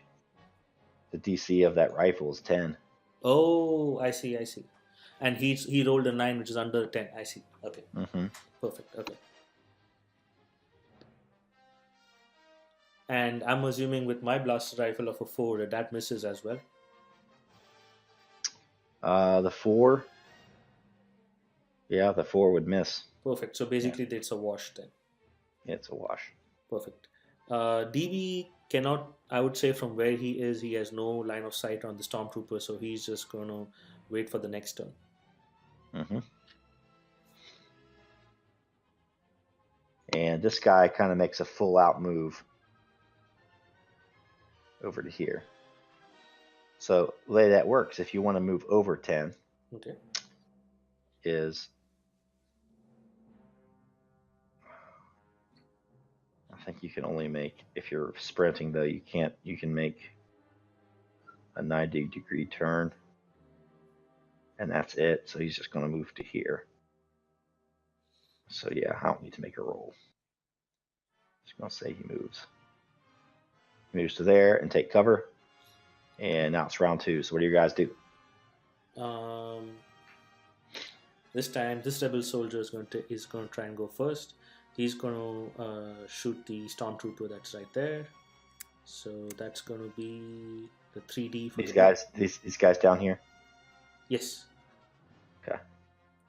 the DC of that rifle is 10. Oh, I see, I see. And he rolled a 9, which is under 10. I see. Okay. Mm-hmm. Perfect. Okay. And I'm assuming with my blaster rifle of a 4 that that misses as well. The 4, yeah, the 4 would miss. Perfect. So Yeah, basically, it's a wash then. it's a wash. Perfect. DB cannot, I would say, from where he is, he has no line of sight on the stormtrooper, so he's just going to wait for the next turn. Mm-hmm. And this guy kind of makes a full out move over to here. So the way that works, if you want to move over 10, Okay. is I think you can only make, if you're sprinting though, you can make a 90-degree turn, and that's it. So he's just going to move to here. So yeah, I don't need to make a roll. Just going to say he moves. He moves to there and take cover. And now it's round 2. So what do you guys do? Um, this time, this rebel soldier is going to try and go first. He's going to shoot the stormtrooper that's right there. So that's going to be the 3D for These guys, these guys down here. Yes, Okay.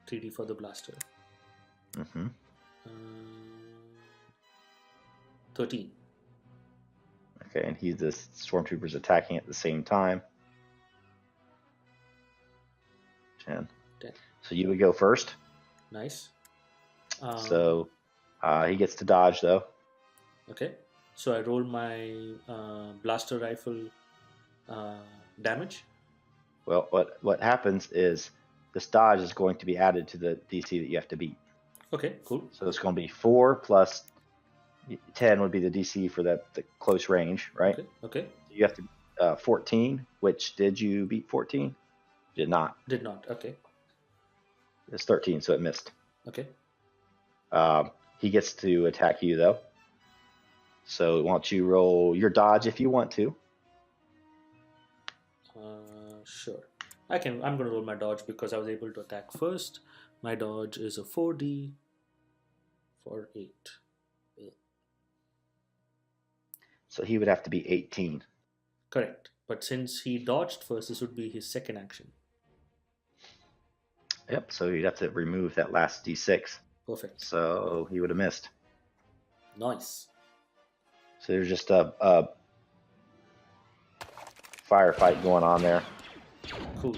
3D for the blaster. Mm-hmm. 13. Okay, and the stormtroopers attacking at the same time. 10. 10. So you would go first. Nice. So he gets to dodge though. Okay. So I roll my blaster rifle damage. Well, what happens is this dodge is going to be added to the DC that you have to beat. Okay, cool. So it's going to be 4 plus 10 would be the DC for the close range, right? Okay. Okay. You have to 14. Which did you beat 14? Did not. Did not. Okay. It's 13, so it missed. Okay. He gets to attack you though. So why don't you roll your dodge if you want to? Sure. I'm going to roll my dodge because I was able to attack first. My dodge is a 4D for 8. So he would have to be 18. Correct. But since he dodged first, this would be his second action. Yep. So you'd have to remove that last D6. Perfect. So he would have missed. Nice. So there's just a firefight going on there. Cool.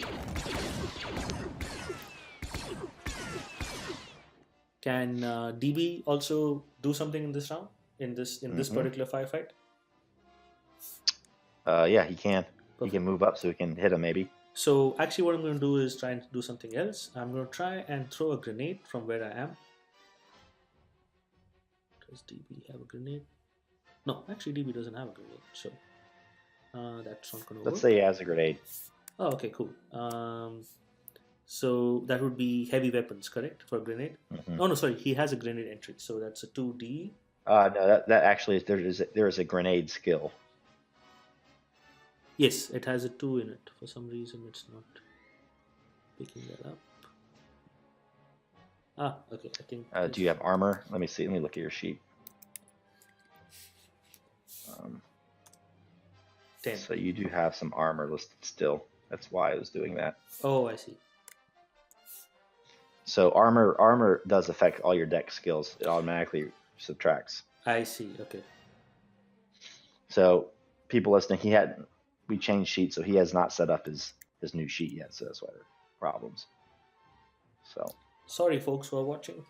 Can DB also do something in this round? In this particular firefight? Yeah, he can. You Perfect. can move up so we can hit him maybe. So actually, what I'm going to do is try and do something else. I'm going to try and throw a grenade from where I am. Does DB have a grenade? No, actually, DB doesn't have a grenade. So that's not going to Let's work. say he has a grenade. Oh, okay, cool. So that would be heavy weapons, correct, for a grenade? Hmm. Oh no, sorry, he has a grenade entry, so that's a 2D. No, that actually there is a grenade skill. Yes, it has a 2 in it. For some reason, it's not picking that up. Ah, okay, I think. Do you have armor? Let me see. Let me look at your sheet. 10? So you do have some armor listed still. That's why I was doing that. Oh, I see. So armor does affect all your deck skills. It automatically subtracts. I see. Okay. So people listening, we changed sheets, so he has not set up his new sheet yet. So that's why there are problems. So Sorry, folks, who are watching.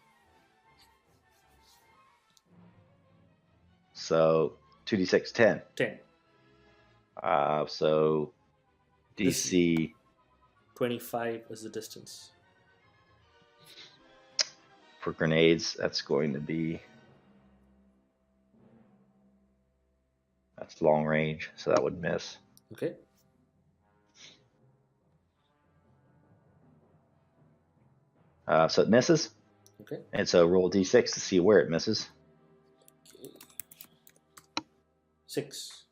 so 2d6 10. 10. So DC 25 is the distance. for grenades, that's going to be that's long range, so that would miss. Okay. So it misses, Okay. and so roll d6 to see where it misses. 6.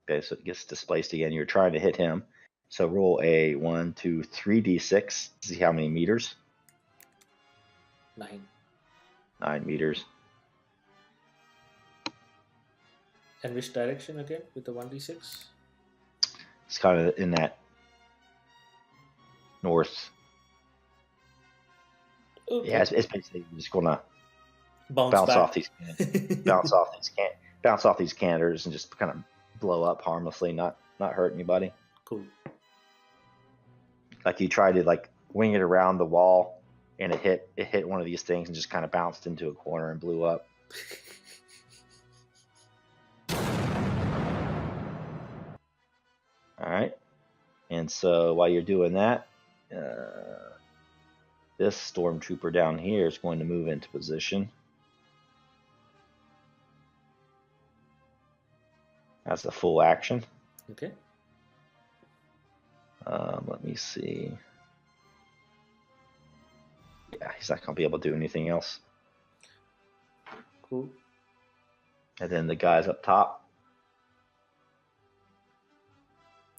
Okay, so it gets displaced again. You're trying to hit him, so roll a 1, 2, 3 d6 to see how many meters. 9. 9 meters. And which direction again with the 1d6? It's kind of in that north. Okay. Yeah, it's basically just gonna Bounce bounce back. off these cannons and just kind of blow up harmlessly, not hurt anybody. Cool. Like you tried to like wing it around the wall, and it hit one of these things and just kind of bounced into a corner and blew up. All right, and so while you're doing that, this stormtrooper down here is going to move into position. That's a full action. Okay. Let me see. Yeah, he's not going to be able to do anything else. Cool. And then the guys up top.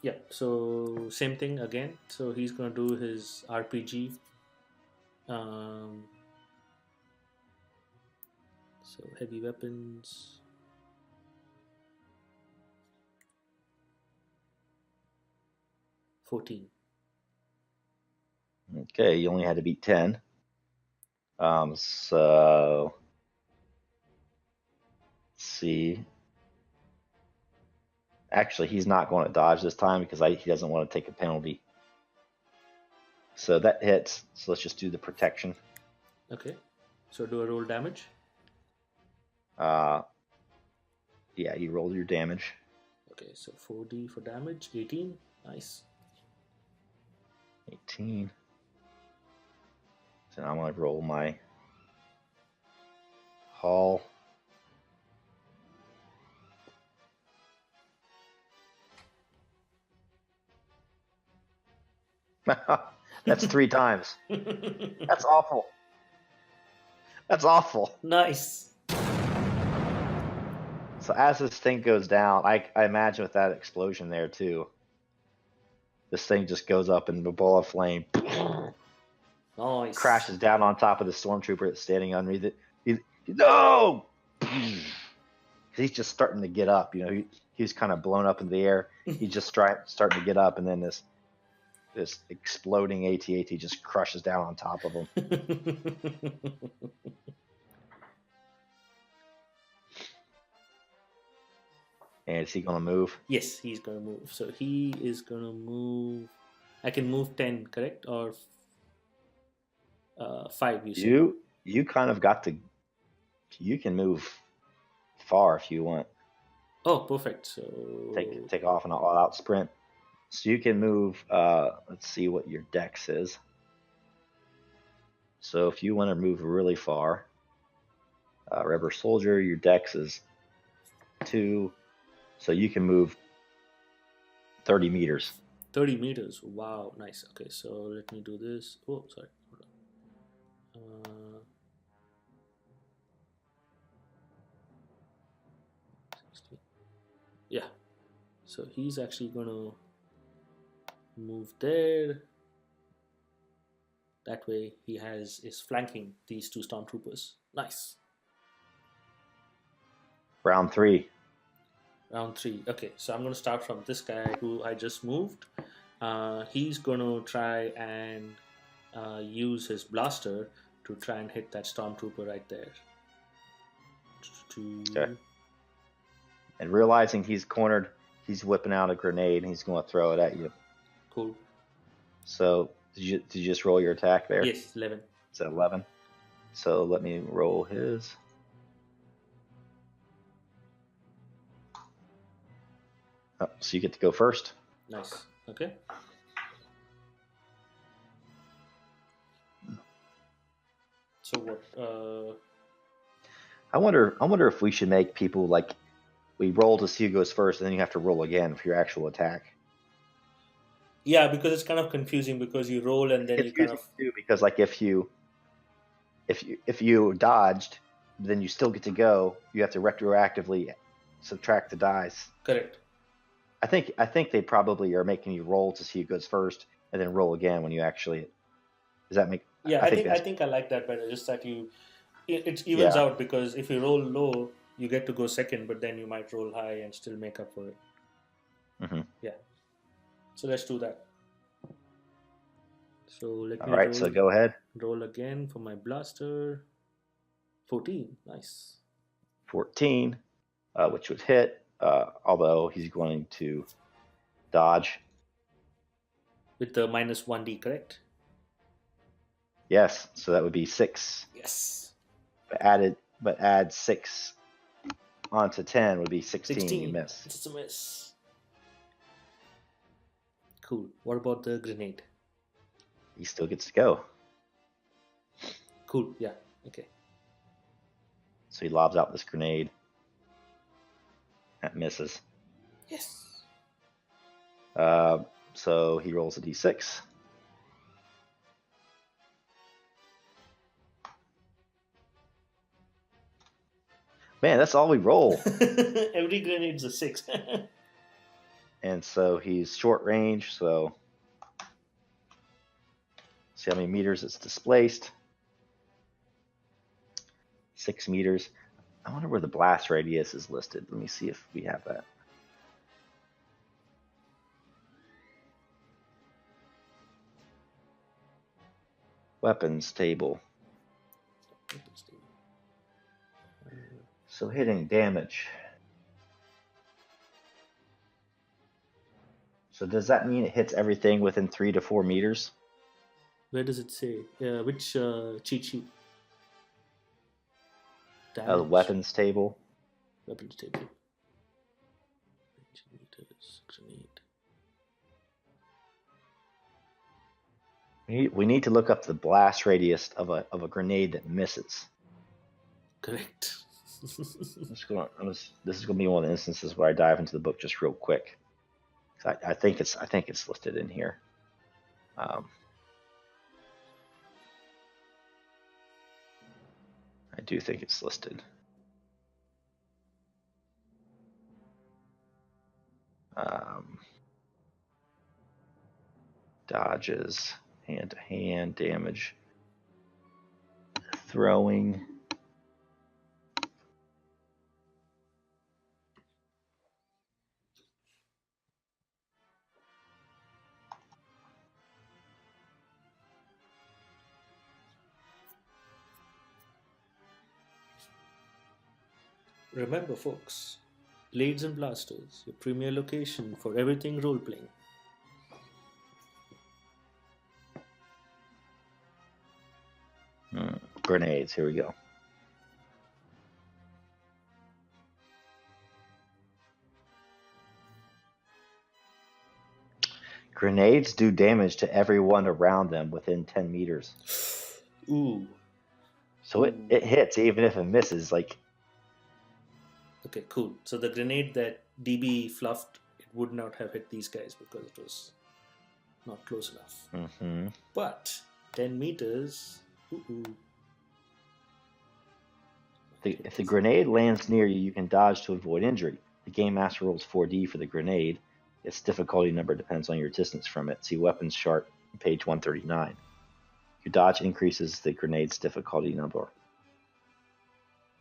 Yeah, so same thing again. So he's going to do his RPG. So heavy weapons. 14. Okay, you only had to beat 10. So let's see. Actually, he's not going to dodge this time because he doesn't want to take a penalty. So that hits. So let's just do the protection. Okay. So do a roll damage. Yeah, you roll your damage. Okay, so 4d for damage. 18. Nice. 18. So now I'm going to roll my haul. That's 3 times. That's awful. That's awful. Nice. So as this thing goes down, I imagine with that explosion there too, this thing just goes up in a ball of flame, Nice. crashes down on top of the stormtrooper that's standing underneath it. No! He's just starting to get up. You know, he's kind of blown up in the air. He's just starting to get up, and then this exploding AT-AT just crushes down on top of him. And is he going to move? Yes, he's going to move. So he is going to move. I can move 10, correct? Or 5, you said? You kind of got to. You can move far if you want. Oh, perfect. So Take off an all-out sprint. So you can move. Let's see what your dex is. So if you want to move really far, Rubber Soldier, your dex is 2, so you can move 30 meters. 30 meters. Wow, nice. Okay, so let me do this. Oh, sorry. Hold on. 16. Yeah. So he's actually gonna move there. That way he is flanking these two stormtroopers. Nice. Round 3. Round 3. Okay, so I'm gonna start from this guy who I just moved. He's gonna try and use his blaster to try and hit that stormtrooper right there. Okay. And realizing he's cornered, he's whipping out a grenade and he's going to throw it at you. Cool. So did you just roll your attack there? Yes, 11. It's 11. So let me roll his. Oh, so you get to go first. Nice. Okay. So what? I wonder if we should make people like we roll to see who goes first, and then you have to roll again for your actual attack. Yeah, because it's kind of confusing because you roll and then you kind of. Too, because like if you dodged, then you still get to go. You have to retroactively subtract the dice. Correct. I think they probably are making you roll to see who goes first, and then roll again when you actually. Does that make? Yeah, I I think think I like that better. Just that it evens out because if you roll low, you get to go second, but then you might roll high and still make up for it. Mm-hmm. Yeah. So let's do that. So let me All right, roll. so go ahead. Roll again for my blaster. 14. Nice. 14, which would hit. Although he's going to dodge. With the minus 1d, correct? Yes, so that would be 6. Yes. But add 6 onto 10 would be 16. 16. You miss. It's a miss. Cool. What about the grenade? He still gets to go. Cool. Yeah. Okay. So he lobs out this grenade. That misses. Yes. So he rolls a d6. Man, that's all we roll. Every grenade's a 6. And so he's short range, so see how many meters it's displaced. 6 meters. I wonder where the blast radius is listed. Let me see if we have that. Weapons table. So hitting damage. So does that mean it hits everything within 3 to 4 meters? Where does it say? Which cheat sheet? The weapons table. Weapons table. Meters, grenade. We need to look up the blast radius of a grenade that misses. Correct. This is going to be one of the instances where I dive into the book just real quick. I think it's listed in here. I do think it's listed. Dodges, hand-to-hand damage, throwing. Remember, folks, Blades and Blasters, your premier location for everything role playing. Grenades, here we go. Grenades do damage to everyone around them within 10 meters. Ooh. So it hits even if it misses. Like, Okay, cool. So the grenade that DB fluffed, it would not have hit these guys because it was not close enough. mhm. But 10 meters. Ooh. If the grenade lands near you, you can dodge to avoid injury. The Game Master rolls 4D for the grenade. Its difficulty number depends on your distance from it. See Weapons chart, page 139. Your dodge increases the grenade's difficulty number.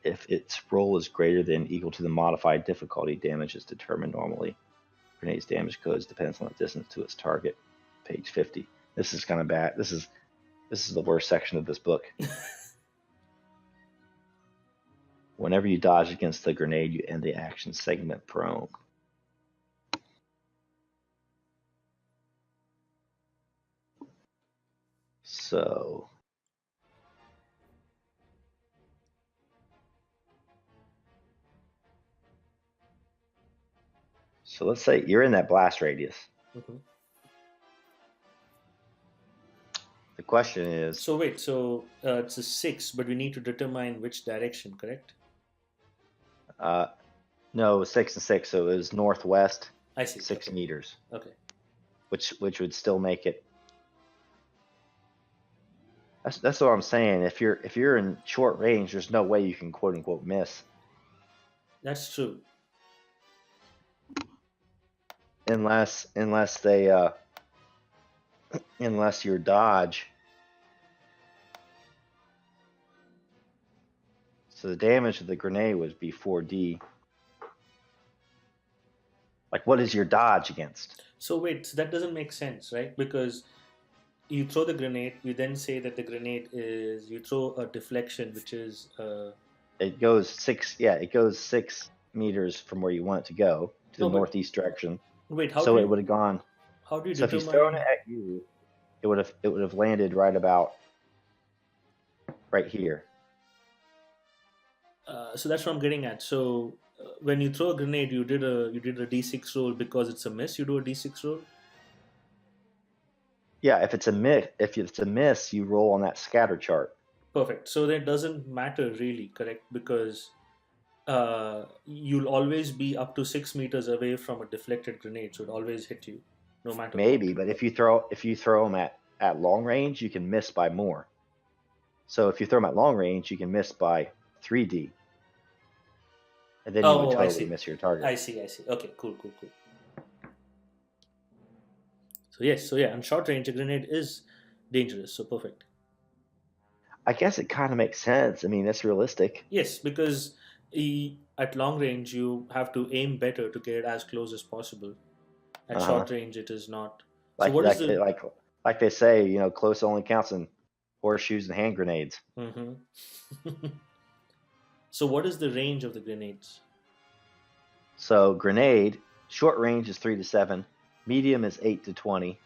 If its roll is greater than equal to the modified difficulty, damage is determined normally. Grenade's damage codes depends on the distance to its target. Page 50. This is kind of bad. This is the worst section of this book. Whenever you dodge against the grenade, you end the action segment prone. So let's say you're in that blast radius. Mhm. The question is, So wait, so it's a 6, but we need to determine which direction, correct? no, 6 and 6, so it was northwest, I see. 6 Okay. meters, Okay. which would still make it. That's what I'm saying. If you're in short range, there's no way you can quote unquote miss That's true. unless they unless your dodge. So the damage of the grenade would be 4D. Like, what is your dodge against? So wait, so that doesn't make sense, right? Because you throw the grenade, we then say that the grenade is, you throw a deflection, which is It goes 6. Yeah, it goes 6 meters from where you want it to go to the no, but northeast direction. wait, So it would have gone. how do you So if he's thrown it determine? at you, it would have landed right about right here. So that's what I'm getting at. So when you throw a grenade, you did a d6 roll because it's a miss. You do a d6 roll. Yeah, if it's a miss, you roll on that scatter chart. Perfect. So that doesn't matter really, correct? Because you'll always be up to 6 meters away from a deflected grenade, so it always hit you, no matter Maybe, what. but if you throw them at long range, you can miss by more. So if you throw them at long range, you can miss by 3D, and then you would Oh, I totally see. miss your target. I see. Okay, cool. So yes, so yeah, on short range, a grenade is dangerous. So perfect. I guess it kind of makes sense. I mean, that's realistic. Yes, because at long range, you have to aim better to get as close as possible. At Uh-huh. short range, it is not. So Like what is like the? like they say, close only counts in horseshoes and hand grenades. Mhm. So what is the range of the grenades? So grenade, short range is 3 to 7, medium is 8 to 20.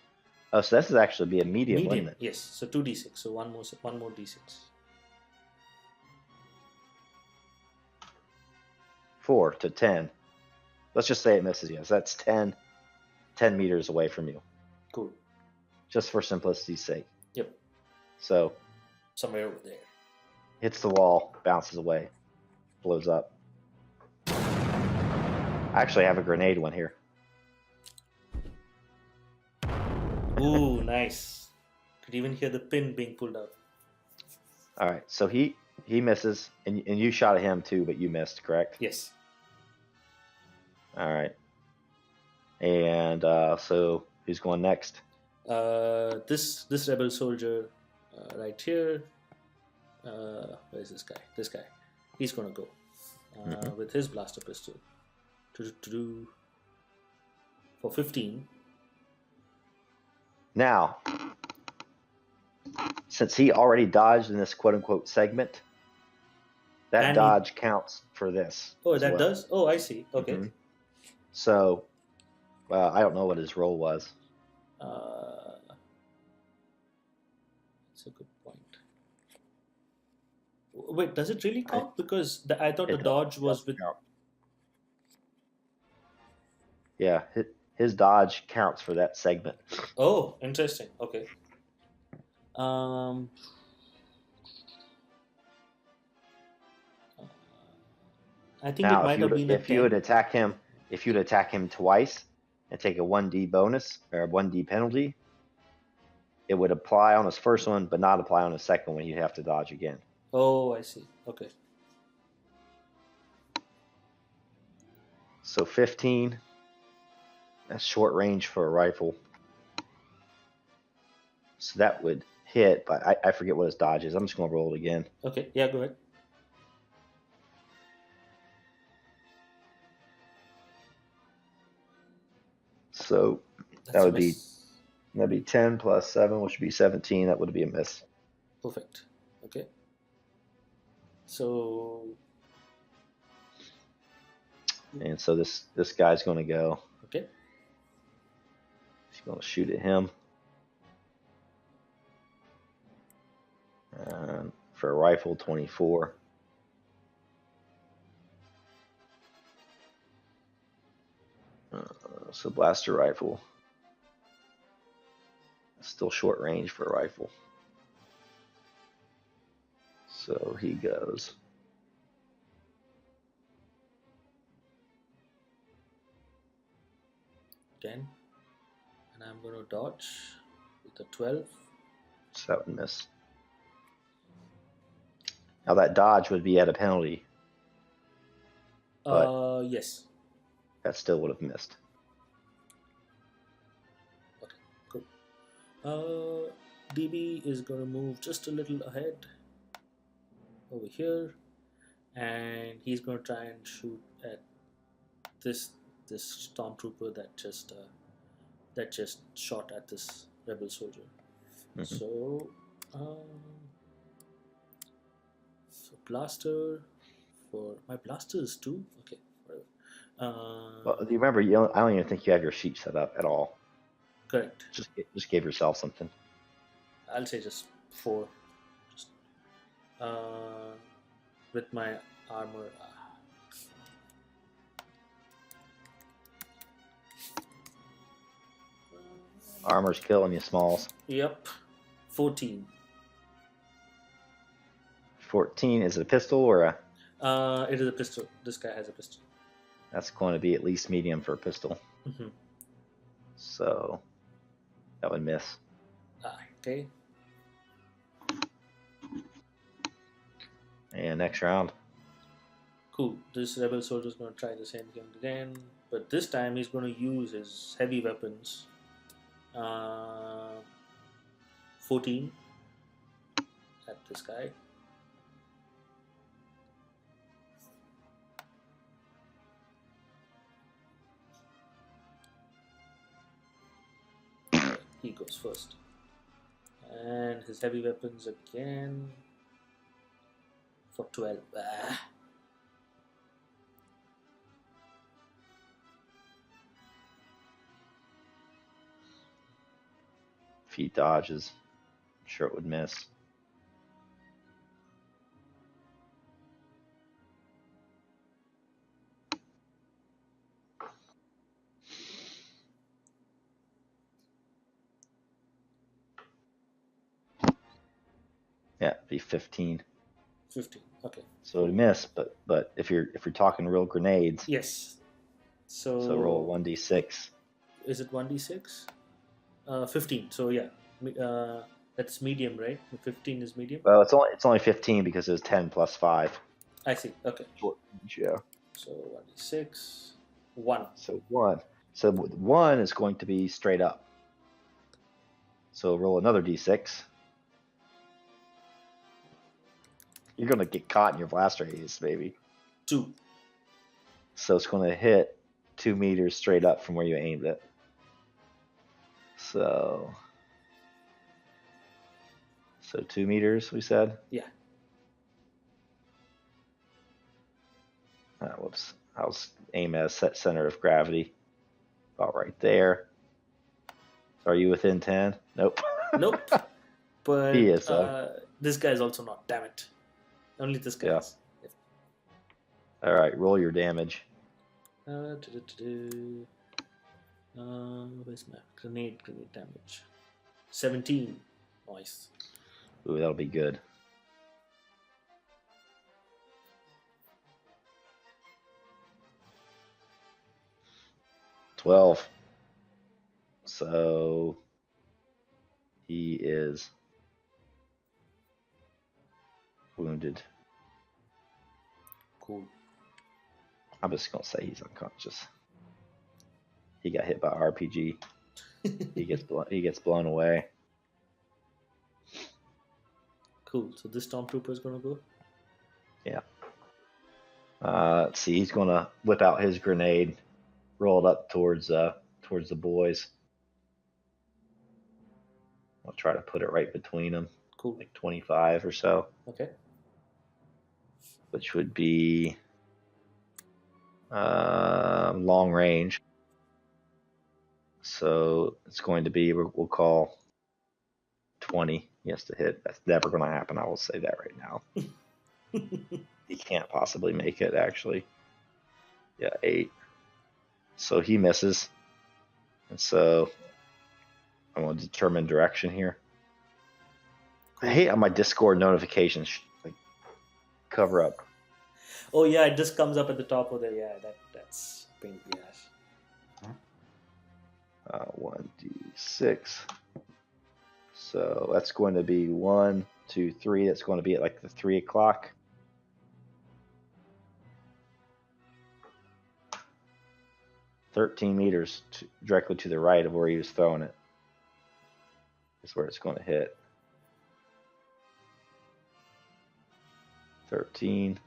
Oh, so this would actually be a medium, wouldn't Medium, it? yes. So 2d6. So one more d6. 4 to 10. Let's just say it misses you. So that's 10 meters away from you, Cool. just for simplicity's sake. Yep. So Somewhere over there. hits the wall, bounces away, blows up. I actually have a grenade one here. Ooh, nice. Could even hear the pin being pulled out. All right, so he misses, and you shot at him too, but you missed, correct? Yes. All right. And so who's going next? This rebel soldier right here. Where's this guy? This guy. He's gonna go with his blaster pistol to do for 15. Now, since he already dodged in this quote unquote segment, that And dodge counts for this. Oh, as that well. does. Oh, I see. Okay. Mhm. So, I don't know what his role was. That's a good point. Wait, does it really count? Because I thought the It dodge was does with. count. Yeah, his dodge counts for that segment. Oh, interesting. Okay. Um, I think it Now, might have been a if you would 10. attack him, twice and take a 1d bonus or a 1d penalty, it would apply on his first one, but not apply on his second one. You'd have to dodge again. Oh, I see. Okay. So 15. That's short range for a rifle. So that would hit, but I forget what his dodge is. I'm just going to roll it again. Okay. Yeah, go ahead. So That's a miss. that'd be 10 plus 7, which would be 17. That would be a miss. Perfect. Okay. So, And so this guy's going to go. okay. He's going to shoot at him. For a rifle, 24. So blaster rifle. Still short range for a rifle. So he goes. And I'm going to dodge with a 12. So that would miss. Now that dodge would be at a penalty. But Yes. that still would have missed. Okay, cool. DB is going to move just a little ahead over here, and he's going to try and shoot at this stormtrooper that just shot at this rebel soldier. Mm-hmm. So blaster for my blaster is 2. Okay, whatever. Well, you remember, I don't even think you have your sheet set up at all. Correct. Just give yourself something. I'll say just 4. Just, with my armor. Armor's killing you, Smalls. Yep. 14. 14. Is it a pistol or a? It is a pistol. This guy has a pistol. That's going to be at least medium for a pistol. Mm-hmm. So that would miss. Okay. And next round. Cool. This rebel soldier is going to try the same thing again, but this time he's going to use his heavy weapons. 14 at this guy. He goes first. And his heavy weapons again for 12. If he dodges, I'm sure it would miss. Yeah, it'd be 15. 15. Okay. So it would miss, but if you're talking real grenades, Yes. So roll 1d6. Is it 1d6? 15. So yeah, that's medium, right? 15 is medium. Well, it's only 15 because it was 10 plus 5. I see. Okay. Short range, yeah. So 1d6, 1. So 1. So 1 is going to be straight up. So roll another d6. You're going to get caught in your blaster haze, baby. 2. So it's going to hit 2 meters straight up from where you aimed it. So 2 meters, we said? Yeah. Whoops. I'll aim at a set center of gravity. About right there. So are you within 10? Nope. Nope. But He is, this guy's also not. Damn it. Only this guy Yeah. is. All right, roll your damage. Where's my grenade damage? 17. Nice. Ooh, that'll be good. $12. So he is wounded. Cool. I'm just gonna say he's unconscious. He got hit by RPG. He gets blown away. Cool. So this stormtrooper is gonna go. Yeah. Let's see. He's gonna whip out his grenade, roll it up towards the boys. I'll try to put it right between them. Cool. Like 25 or so. Okay. Which would be long range. So it's going to be, we'll call 20. He has to hit. That's never going to happen. I will say that right now. He can't possibly make it, actually. Yeah, 8. So he misses. And so I'm going to determine direction here. I hate on my Discord notifications. Like, cover up. Oh yeah, it just comes up at the top of there. Yeah, that's pain in the ass. 1d6. So that's going to be 1, 2, 3. That's going to be at like the 3 o'clock. $13 directly to the right of where he was throwing it. Is where it's going to hit. 13.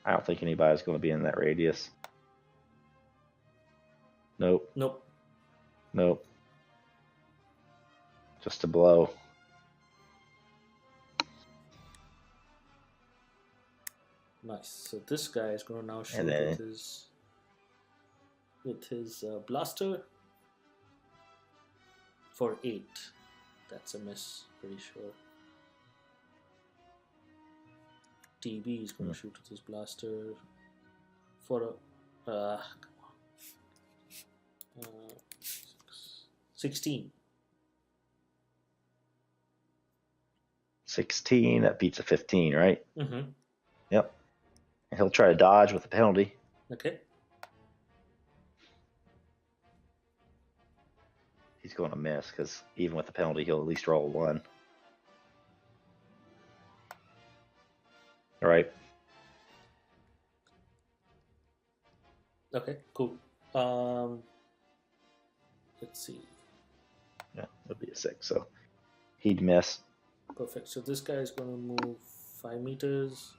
I don't think anybody's going to be in that radius. Nope. Just a blow. Nice. So this guy is going to now shoot then, with his blaster for 8. That's a miss, pretty sure. TB is going to shoot with his blaster for a 16. 16. That beats a 15, right? Mm-hmm. Yep. And he'll try to dodge with a penalty. Okay. He's going to miss because even with the penalty, he'll at least roll 1. All right. Okay, cool. Let's see. Yeah, it'll be a 6. So he'd miss. Perfect. So this guy is going to move 5 meters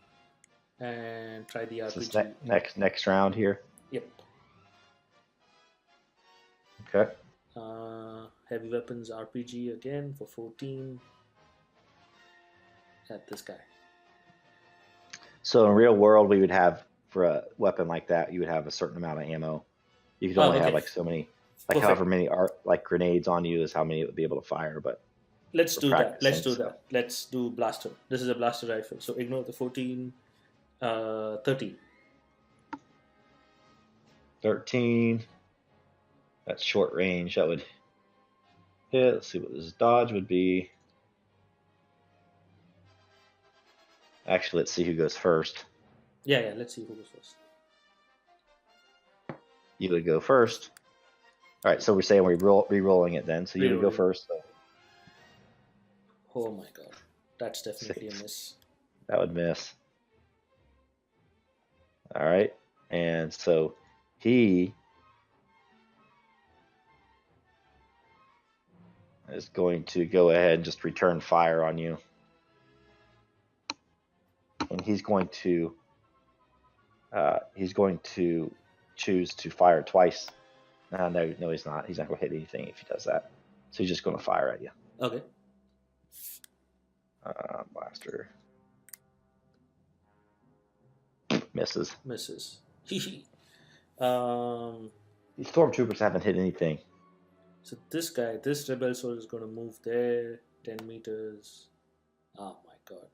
and try the RPG. This is next round here. Yep. Okay. Heavy weapons RPG again for 14 at this guy. So in real world, we would have, for a weapon like that, you would have a certain amount of ammo. You could only have like so many, like Perfect. however many like grenades on you is how many it would be able to fire. But let's do that. Let's do blaster. This is a blaster rifle. So ignore the 14. 13. 13. That's short range. That would hit. Let's see what this dodge would be. Actually, let's see who goes first. Yeah. Let's see who goes first. You would go first. All right. So we're saying we're re-rolling it then. So you would go first. So. Oh my god, that's definitely 6. a miss. That would miss. All right. And so he is going to go ahead and just return fire on you. And he's going to choose to fire twice. No, he's not. He's not going to hit anything if he does that. So he's just going to fire at you. Okay. Blaster. Misses. These stormtroopers haven't hit anything. So this rebel soldier is going to move there 10 meters. Oh my god.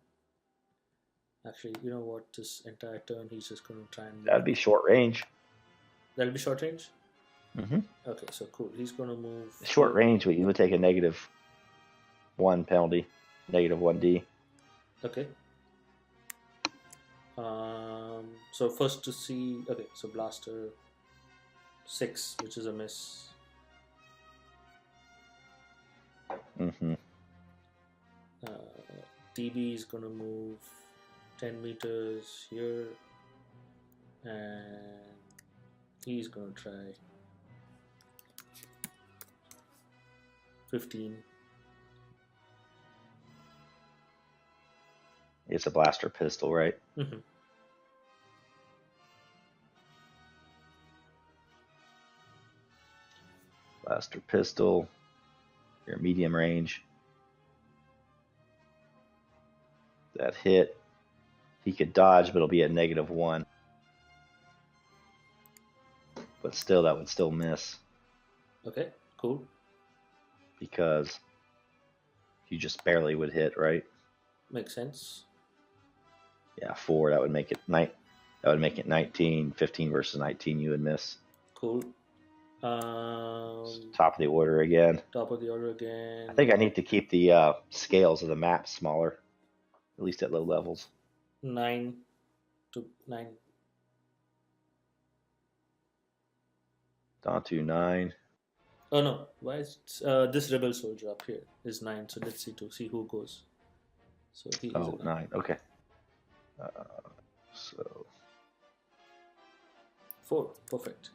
Actually, you know what? This entire turn, he's just going to try and... That'd be short range. That'll be short range? Mm-hmm. Okay, so cool. He's going to move. Short here. range, you would take a -1 penalty, -1D. Okay. So first to see. Okay, so blaster 6, which is a miss. Mm-hmm. TB is gonna move 10 meters here, and he's gonna try 15. It's a blaster pistol, right? Mm-hmm. Blaster pistol. Your medium range. That hit. He could dodge, but it'll be at -1. But still, that would still miss Okay, cool. because you just barely would hit, right? Makes sense. Yeah, 4. That would make it 9. That would make it 19. 15 versus 19. You would miss. Cool. Top of the order again. Top of the order again. I think I need to keep the scales of the map smaller, at least at low levels. 9 to 9. Down to 9. Oh no, why is this rebel soldier up here is 9? So let's see to see who goes. So he is Oh, a 9. Okay. So 4. Perfect.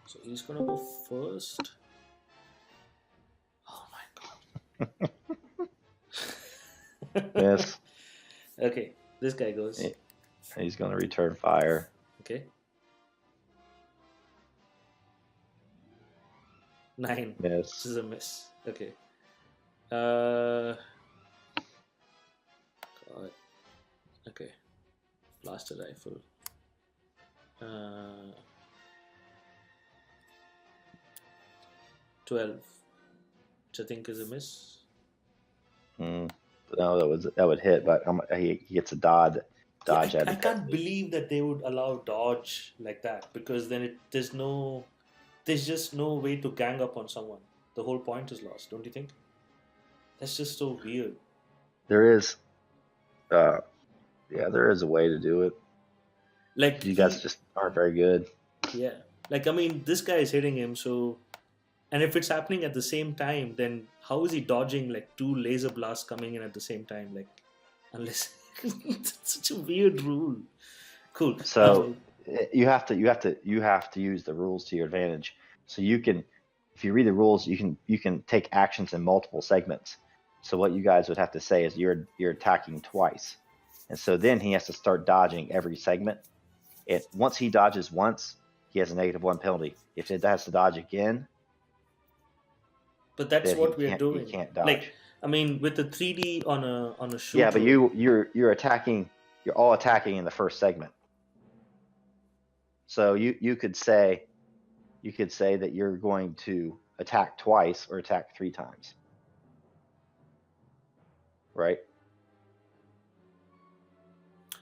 So he's gonna go first. Oh my god. miss. Okay, this guy goes. Yeah. He's going to return fire. Okay. 9. Miss. This is a miss. Okay. God. Okay. Blaster rifle. 12, which I think is a miss. No, that would hit, but he gets a dodge. Yeah, I can't believe that they would allow dodge like that, because then there's just no way to gang up on someone. The whole point is lost, don't you think? That's just so weird. There is, there is a way to do it. Like you guys just aren't very good. Yeah, like I mean, this guy is hitting him, so, and if it's happening at the same time, then how is he dodging like 2 laser blasts coming in at the same time? Like, unless it's such a weird rule. Cool. So you have to use the rules to your advantage. So you can, if you read the rules, you can take actions in multiple segments. So what you guys would have to say is you're attacking twice, and so then he has to start dodging every segment. Once he dodges once, he has a -1 penalty. If it has to dodge again, but that's what we're doing. He can't dodge. Like, I mean, with the 3D on a shooter. Yeah, but you're attacking. You're all attacking in the first segment. So you could say that you're going to attack twice or attack 3 times, right?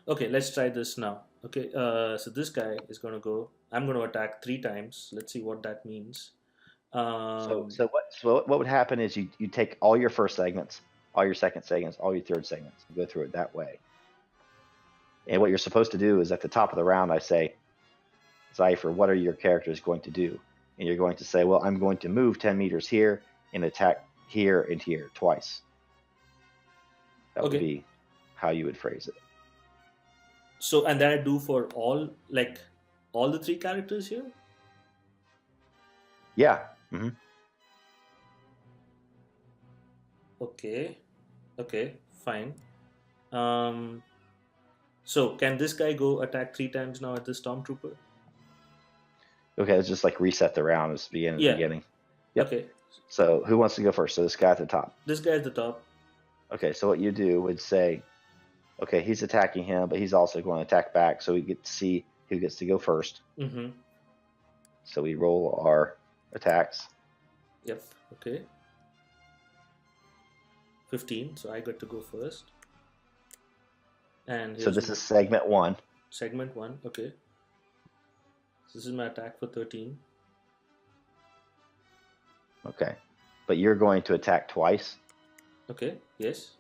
Okay, let's try this now. Okay, so this guy is going to go. I'm going to attack 3 times. Let's see what that means. So what would happen is you take all your first segments, all your second segments, all your third segments, and go through it that way. And what you're supposed to do is at the top of the round, I say, Xeipher, what are your characters going to do? And you're going to say, well, I'm going to move 10 meters here and attack here and here twice. That would be how you would phrase it. So, and that I do for all the 3 characters here? Yeah. Mm-hmm. Okay, fine. So can this guy go attack 3 times now at the Stormtrooper? Okay, let's just like reset the round at the beginning. Yep. Okay. So who wants to go first? So this guy at the top. This guy at the top. Okay, so what you do would say, okay, he's attacking him, but he's also going to attack back, so we get to see who gets to go first. Mm-hmm. So we roll our attacks. Yep. Okay. 15. So I got to go first. And so this is segment 1. Segment 1. Okay. This is my attack for 13. Okay. But you're going to attack twice. Okay, yes.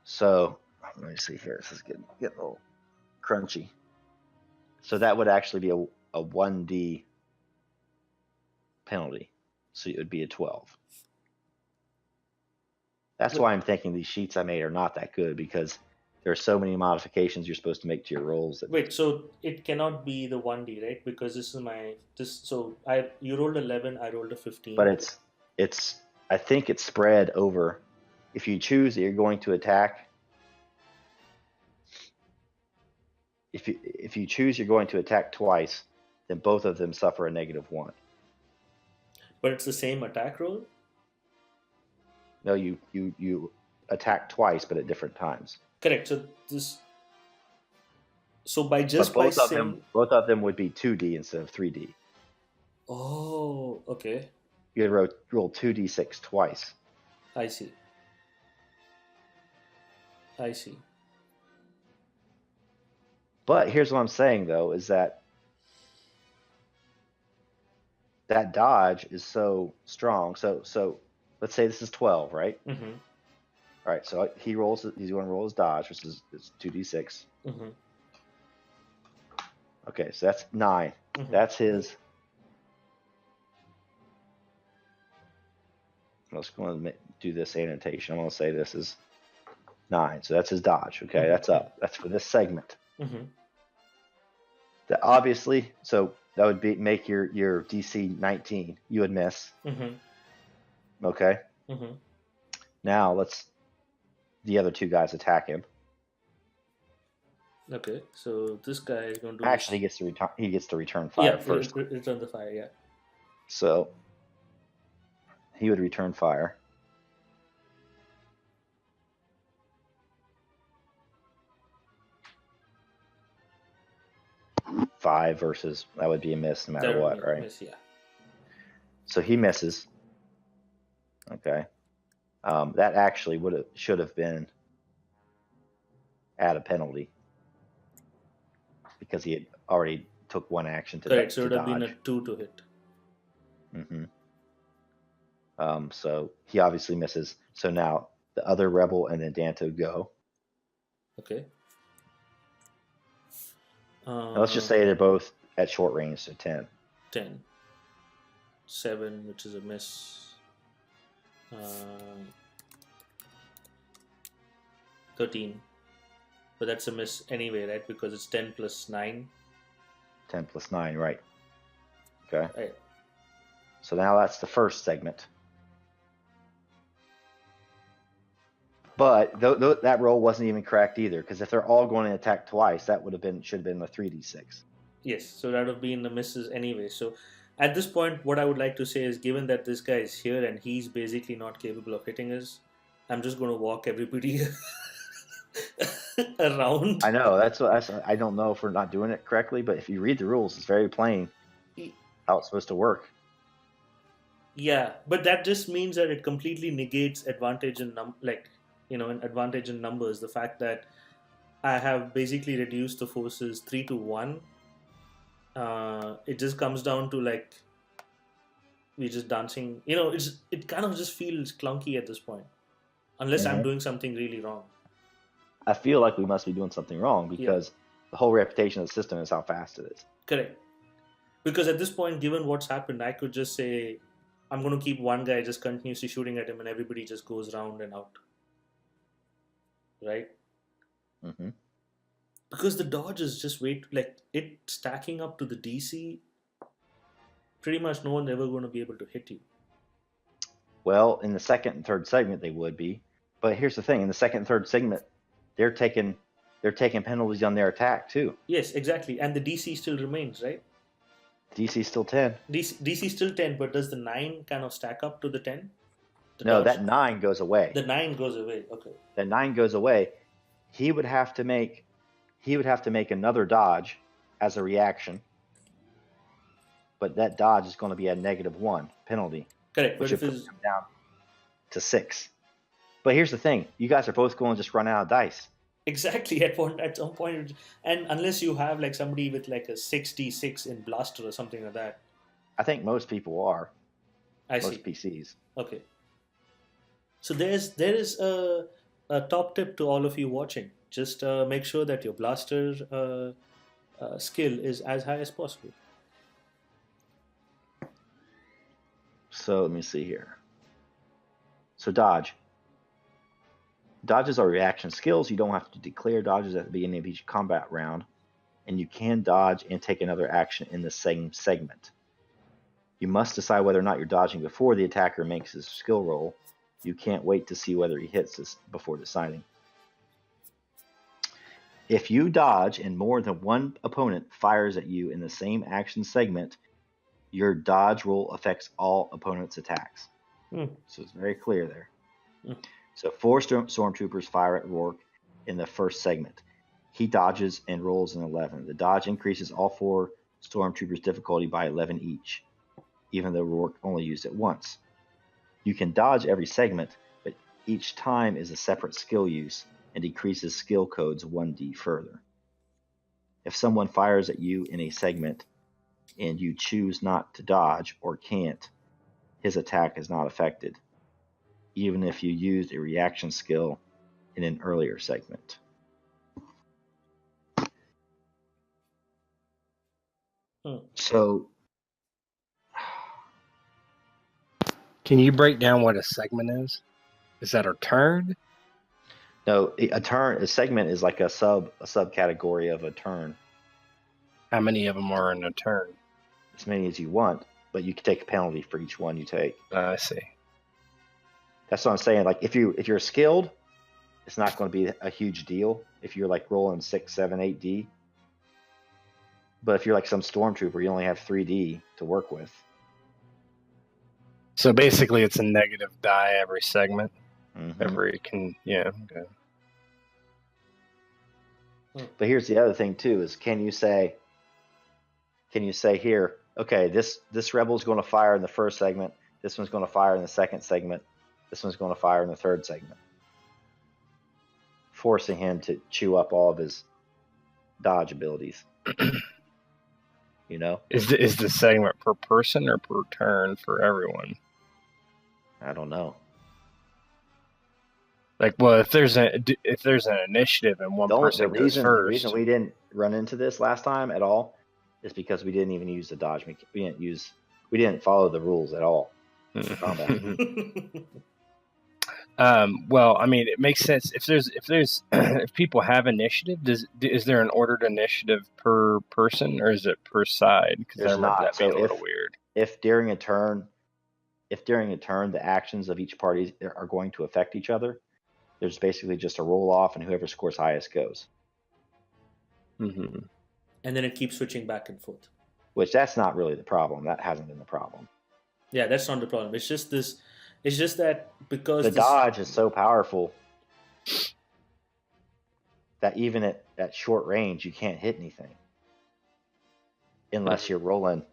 So let me see here. This is getting a little crunchy. So that would actually be a 1d penalty. So it would be a 12. That's why I'm thinking these sheets I made are not that good, because there are so many modifications you're supposed to make to your rolls. Wait, so it cannot be the 1D, right? Because this is so you rolled 11, I rolled a 15. But it's I think it's spread over. If you choose that you're going to attack, if you choose you're going to attack twice, then both of them suffer a -1. But it's the same attack roll? No, you attack twice, but at different times. Correct. So by just But by saying both of them would be 2d instead of 3d. Oh, okay. You would roll 2d6 twice. I see. But here's what I'm saying, though, is that dodge is so strong. So let's say this is 12, right? Mm-hmm. All right, so he's going to roll his dodge, which is 2d6. Mm-hmm. Okay, so that's 9. Mm-hmm. That's his. I'm just going to do this annotation. I'm going to say this is 9. So that's his dodge. Okay, that's up. That's for this segment. Mm-hmm. That obviously, so that would make your DC 19. You would miss. Mm-hmm. Okay. Mm-hmm. Now the other two guys attack him. Okay, so this guy is going to actually he gets to return fire first. Return the fire, yeah. So he would return fire. Five versus that would be a miss no matter what, right? Miss, yeah. So he misses. Okay. That actually should have been at a penalty, because he had already took one action to correct. So it would have been a 2 to hit. Mm-hmm. So he obviously misses. So now the other rebel and then Danto go. Okay. Now let's just say they're both at short range, so 10. 10. 7, which is a miss. 13. But that's a miss anyway, right? Because it's 10 plus 9. 10 plus 9, right. Okay. Right. So now that's the first segment. But that roll wasn't even correct either, because if they're all going to attack twice, that should have been a 3d6. Yes, so that would have been the misses anyway. So at this point, what I would like to say is, given that this guy is here and he's basically not capable of hitting us, I'm just going to walk everybody around. I know, I don't know if we're not doing it correctly, but if you read the rules, it's very plain how it's supposed to work. Yeah, but that just means that it completely negates advantage in advantage in numbers. The fact that I have basically reduced the forces 3 to 1. It just comes down to we're just dancing. It kind of just feels clunky at this point, unless I'm doing something really wrong. I feel like we must be doing something wrong, because the whole reputation of the system is how fast it is. Correct. Because at this point, given what's happened, I could just say, I'm going to keep one guy just continuously shooting at him, and everybody just goes round and out. Right? Mm-hmm. Because the dodge is just it stacking up to the DC. Pretty much no one's ever going to be able to hit you. Well, in the second and third segment, they would be. But here's the thing: in the second and third segment, they're taking penalties on their attack too. Yes, exactly, and the DC still remains, right? DC still 10. DC still 10, but does the 9 kind of stack up to the 10? No, that 9 goes away. The 9 goes away. Okay. The 9 goes away. He would have to make another dodge as a reaction, but that dodge is going to be a -1 penalty. Correct. Which would put him down to 6. But here's the thing: you guys are both going to just run out of dice. Exactly, at some point, and unless you have like somebody with like a 66 in blaster or something like that. I think most people are, I most see. PCs. Okay, so there is a top tip to all of you watching. Just make sure that your blaster skill is as high as possible. So let me see here. So dodge. Dodges are reaction skills. You don't have to declare dodges at the beginning of each combat round, and you can dodge and take another action in the same segment. You must decide whether or not you're dodging before the attacker makes his skill roll. You can't wait to see whether he hits this before deciding. If you dodge and more than one opponent fires at you in the same action segment, your dodge roll affects all opponents' attacks. Hmm. So it's very clear there. Hmm. So 4 stormtroopers fire at Rourke in the first segment. He dodges and rolls an 11. The dodge increases all 4 stormtroopers' difficulty by 11 each, even though Rourke only used it once. You can dodge every segment, but each time is a separate skill use and decreases skill codes 1d further. If someone fires at you in a segment and you choose not to dodge or can't, his attack is not affected, even if you used a reaction skill in an earlier segment. Hmm. So, Can you break down what a segment is? Is that a turn? no, a segment is like a subcategory of a turn, How many of them are in a turn? as many as you want, but you can take a penalty for each one you take. I see. That's what I'm saying. Like if you're skilled, it's not going to be a huge deal if you're like rolling 6, 7, 8D. But if you're like some stormtrooper, you only have 3D to work with. So basically, it's a negative die every segment. Mm-hmm. Yeah. Okay. But here's the other thing too: is can you say here, okay, this rebel's going to fire in the first segment, this one's going to fire in the second segment, this one's going to fire in the third segment, forcing him to chew up all of his dodge abilities. You know, Is the segment per person or per turn for everyone? I don't know. Like, well, if there's an initiative and one person goes The first, reason we didn't run into this last time at all is because we didn't even use the dodge. We didn't follow the rules at all for combat. Well, I mean, it makes sense if if people have initiative. Is there an ordered initiative per person or is it per side? Because I There's remember not. that being So a little weird. if during a turn the actions of each party are going to affect each other, there's basically just a roll off, and whoever scores highest goes. Mm-hmm. And then it keeps switching back and forth. Which that's not really the problem. That hasn't been the problem. Yeah, that's not the problem. It's just this. It's just that because The this. dodge is so powerful that even at short range, you can't hit anything unless you're rolling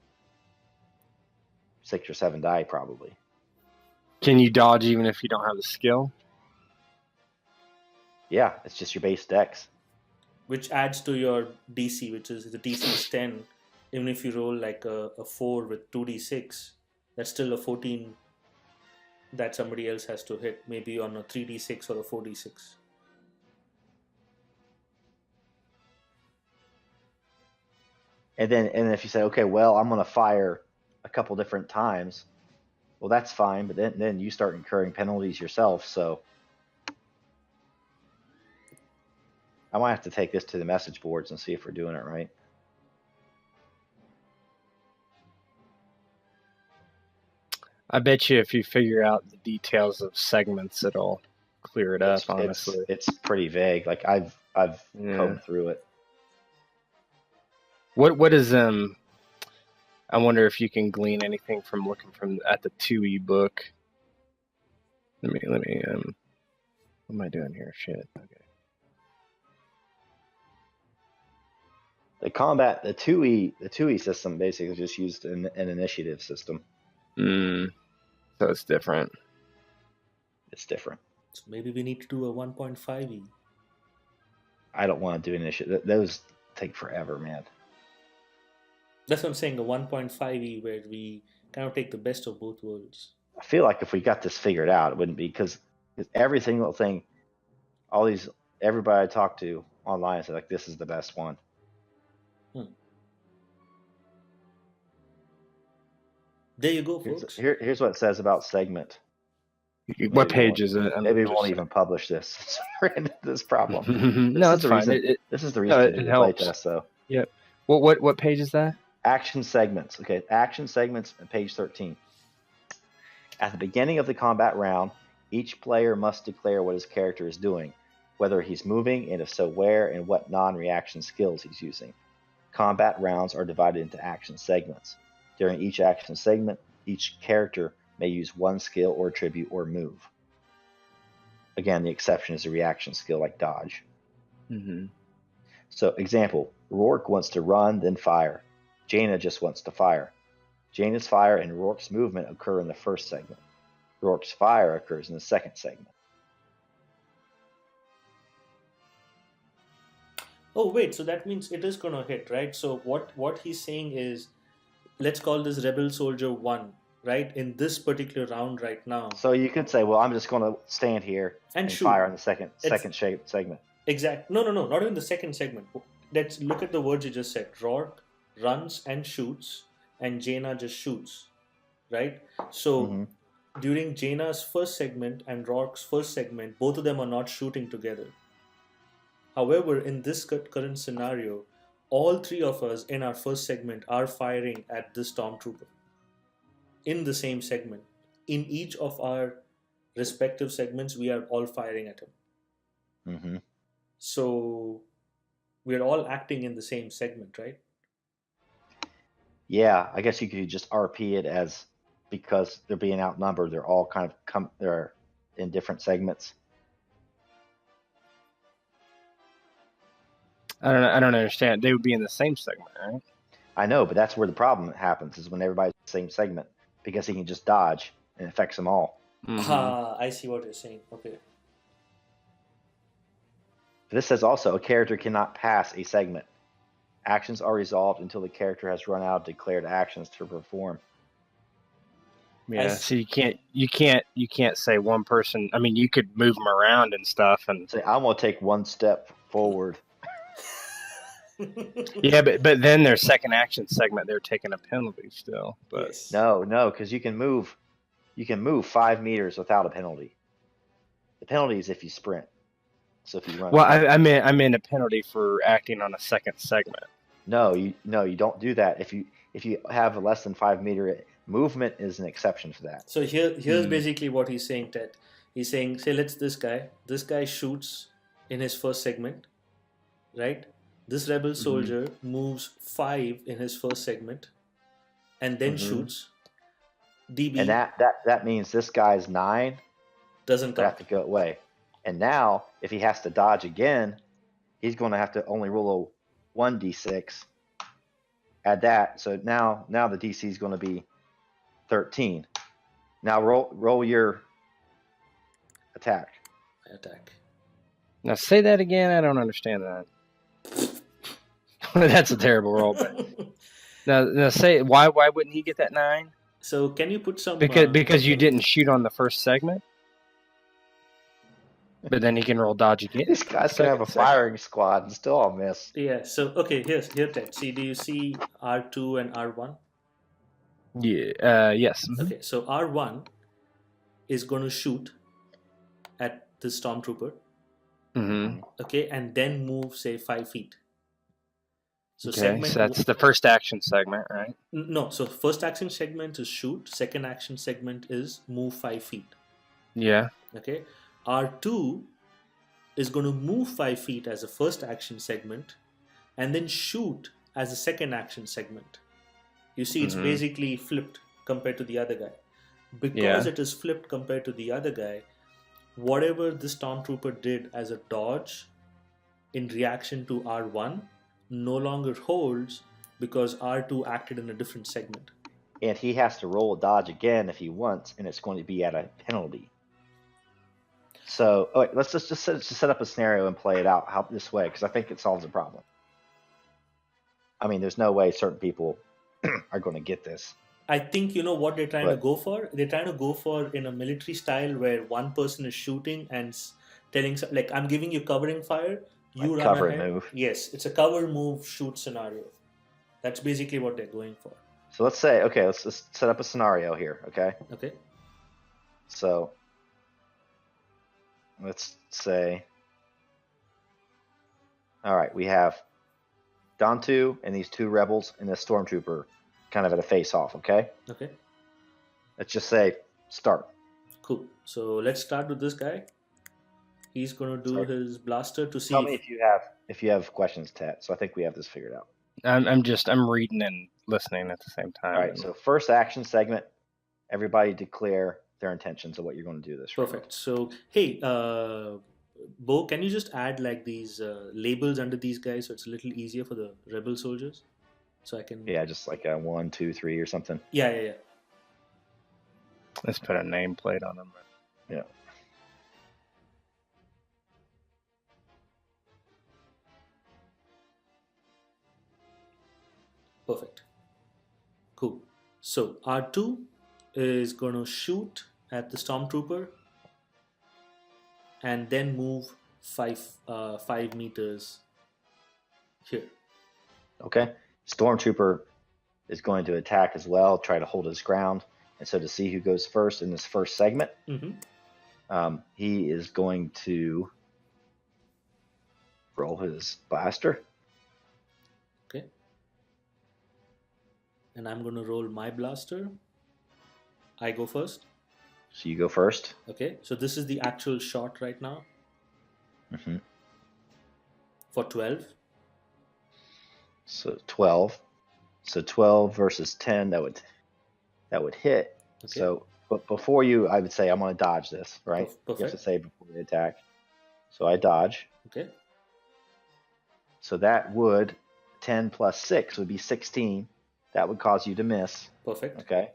6 or 7 die, probably. Can you dodge even if you don't have the skill? Yeah, it's just your base dex. Which adds to your DC, which is the DC is 10. Even if you roll like a 4 with 2d6, that's still a 14 that somebody else has to hit, maybe on a 3d6 or a 4d6. And if you say, okay, well, I'm going to fire a couple different times, well, that's fine. But then you start incurring penalties yourself. So I might have to take this to the message boards and see if we're doing it right. I bet you if you figure out the details of segments, it'll clear it up. Honestly, it's pretty vague. Like I've combed through it. What is I wonder if you can glean anything from looking at the 2E book. Let me what am I doing here? Shit. Okay. The 2E system basically just used an initiative system. So it's different. It's different. So maybe we need to do a 1.5e. I don't want to do initiative. Those take forever, man. That's what I'm saying. A 1.5e where we kind of take the best of both worlds. I feel like if we got this figured out, it wouldn't be because every single thing, everybody I talk to online is like, this is the best one. There you go, folks. Here's what it says about segment. What page is it? Maybe we won't even publish this. This problem. No, it's fine. This is the reason to do the playtest, though. Yep. What page is that? Action segments. Okay, action segments on page 13. At the beginning of the combat round, each player must declare what his character is doing, whether he's moving, and if so, where, and what non-reaction skills he's using. Combat rounds are divided into action segments. During each action segment, each character may use one skill or attribute or move. Again, the exception is a reaction skill like dodge. Mm-hmm. So, example, Rourke wants to run, then fire. Jaina just wants to fire. Jaina's fire and Rourke's movement occur in the first segment. Rourke's fire occurs in the second segment. Oh, wait, so that means it is going to hit, right? So what he's saying is, let's call this Rebel Soldier 1, right? In this particular round right now. So you could say, well, I'm just going to stand here and fire in the second segment. Exact. No, not in the second segment. Let's look at the words you just said. Rourke runs and shoots, and Jaina just shoots, right? So during Jaina's first segment and Rourke's first segment, both of them are not shooting together. However, in this current scenario, all three of us in our first segment are firing at this stormtrooper in the same segment. In each of our respective segments, we are all firing at him. Mm-hmm. So we're all acting in the same segment, right? Yeah, I guess you could just RP it as, because they're being outnumbered, they're all kind of they're in different segments. I don't understand. They would be in the same segment, right? I know, but that's where the problem happens, is when everybody's in the same segment, because he can just dodge and it affects them all. Mm-hmm. I see what you're saying. Okay. This says also, a character cannot pass a segment. Actions are resolved until the character has run out of declared actions to perform. Yeah, so you can't say one person. I mean, you could move them around and stuff, and say, I'm gonna take one step forward. Yeah, but then their second action segment, they're taking a penalty still. But yes. No, because you can move 5 meters without a penalty. The penalty is if you sprint. So if you run. Well, I meant a penalty for acting on a second segment. No, you don't do that. If you have a less than 5 meter movement, is an exception for that. So here's basically what he's saying, Ted. He's saying, say this guy shoots in his first segment, right? This rebel soldier moves 5 in his first segment, and then shoots. DB, and that means this guy's 9 doesn't have to go away. And now, if he has to dodge again, he's going to have to only roll a 1d6. Add that, so now the DC is going to be 13. Now roll your attack. Now say that again. I don't understand that. That's a terrible roll. But now say why wouldn't he get that 9? So can you put some because you didn't shoot on the first segment? But then he can roll dodge again. This guy's gonna have a firing squad and still all miss. Yeah. So okay, here, Ted. See, do you see R2 and R1? Yeah. Yes. Okay. So R1 is going to shoot at the stormtrooper. Okay, and then move, say, 5 feet. So so that's the first action segment, right? No. So first action segment is shoot. Second action segment is move 5 feet. Yeah. Okay. R2 is going to move 5 feet as a first action segment and then shoot as a second action segment. You see, it's basically flipped compared to the other guy. Because it is flipped compared to the other guy, whatever the stormtrooper did as a dodge in reaction to R1 no longer holds because R2 acted in a different segment. And he has to roll a dodge again if he wants, and it's going to be at a penalty. So, oh wait, let's just set up a scenario and play it out how this way, because I think it solves the problem. I mean, there's no way certain people are going to get this. I think you know what they're trying to But- go for. They're trying to go for in a military style where one person is shooting and telling like I'm giving you covering fire. You Like run cover and ahead. move. Yes, it's a cover move shoot scenario. That's basically what they're going for. So let's say, okay, let's just set up a scenario here, okay? Okay. So let's say, all right, we have Dantu and these two rebels and this stormtrooper kind of at a face-off, okay? Okay. Let's just say start. Cool. So let's start with this guy. He's gonna do Sorry. his blaster to see. Tell me if you have questions, Tat. So I think we have this figured out. I'm reading and listening at the same time. All right, so first action segment, everybody declare their intentions of what you're going to do this round. Perfect. So hey, Bo, can you just add like these labels under these guys so it's a little easier for the rebel soldiers? So I can. Yeah, just like a 1, 2, 3 or something. Yeah. Let's put a nameplate on them. Yeah. Perfect. Cool. So R2 is going to shoot at the stormtrooper and then move 5 meters here. Okay. Stormtrooper is going to attack as well, try to hold his ground. And so to see who goes first in this first segment, he is going to roll his blaster. Okay. And I'm going to roll my blaster. I go first. So you go first. Okay. So this is the actual shot right now Mm-hmm. for 12. So 12. So 12 versus 10, that would hit. Okay. So, but before you, I would say I'm going to dodge this, right? You have to Perfect. say before you attack. So I dodge. Okay. So that would 10 plus 6 would be 16. That would cause you to miss. Perfect. Okay.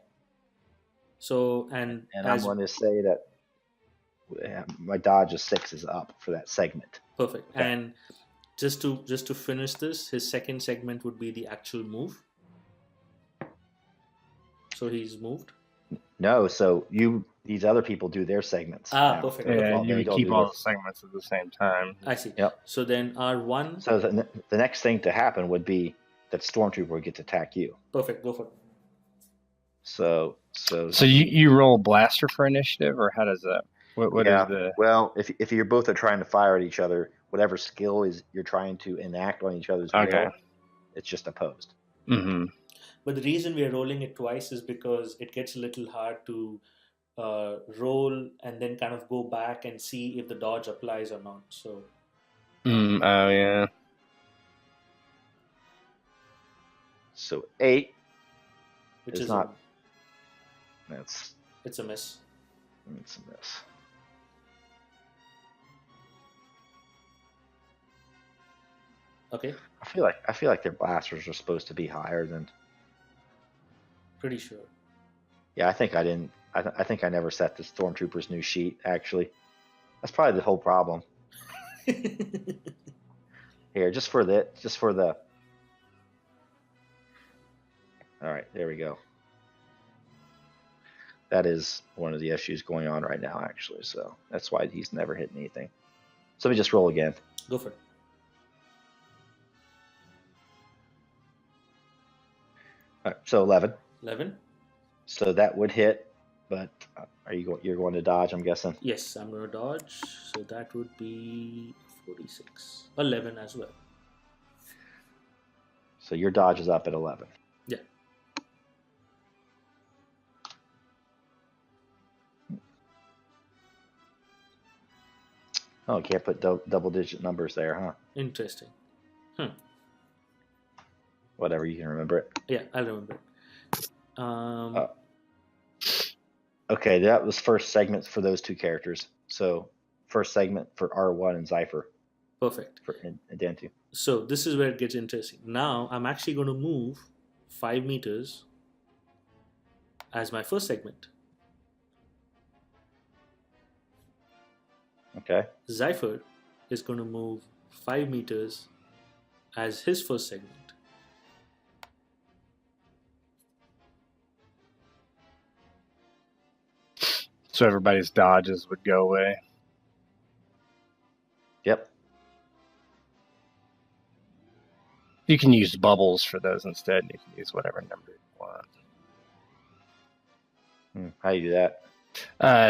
So and I'm going to say that my dodge of 6 is up for that segment. perfect. Okay. And just to finish this, his second segment would be the actual move. So he's moved. No, so these other people do their segments. Ah, now. perfect. Yeah, Well, you they would go keep do all this. the segments at the same time. I see. Yep. So then R1. So the next thing to happen would be that Stormtrooper would get to attack you. Perfect. Go for it. So You roll blaster for initiative, or how does that? What yeah. is the? Well, if you're both are trying to fire at each other, whatever skill is you're trying to enact on each other's Okay. will, it's just opposed. Mm-hmm. But the reason we are rolling it twice is because it gets a little hard to roll and then kind of go back and see if the dodge applies or not. So Oh yeah. So 8 which is is not. It's it's a miss. a miss. Okay, I feel like their blasters are supposed to be higher than. pretty sure. Yeah, I think I didn't. I think I never set the Stormtrooper's new sheet. Actually, that's probably the whole problem. Here, just for the. All right, there we go. That is one of the issues going on right now, actually. So that's why he's never hit anything. So let me just roll again. Go for it. All right, so 11. 11. So that would hit, but you're going to dodge? I'm guessing. Yes, I'm going to dodge. So that would be 46. 11 as well. So your dodge is up at 11. Yeah. Oh, you can't put double-digit numbers there, huh? Interesting. Whatever, you can remember it. Yeah, I'll remember it. Okay, that was first segment for those two characters. So first segment for R1 and Xeipher Perfect. for Dantu. So this is where it gets interesting. Now I'm actually going to move 5 meters as my first segment. Okay. Xeipher is going to move 5 meters as his first segment. So everybody's dodges would go away. Yep. You can use bubbles for those instead. You can use whatever number you want. How do you do that?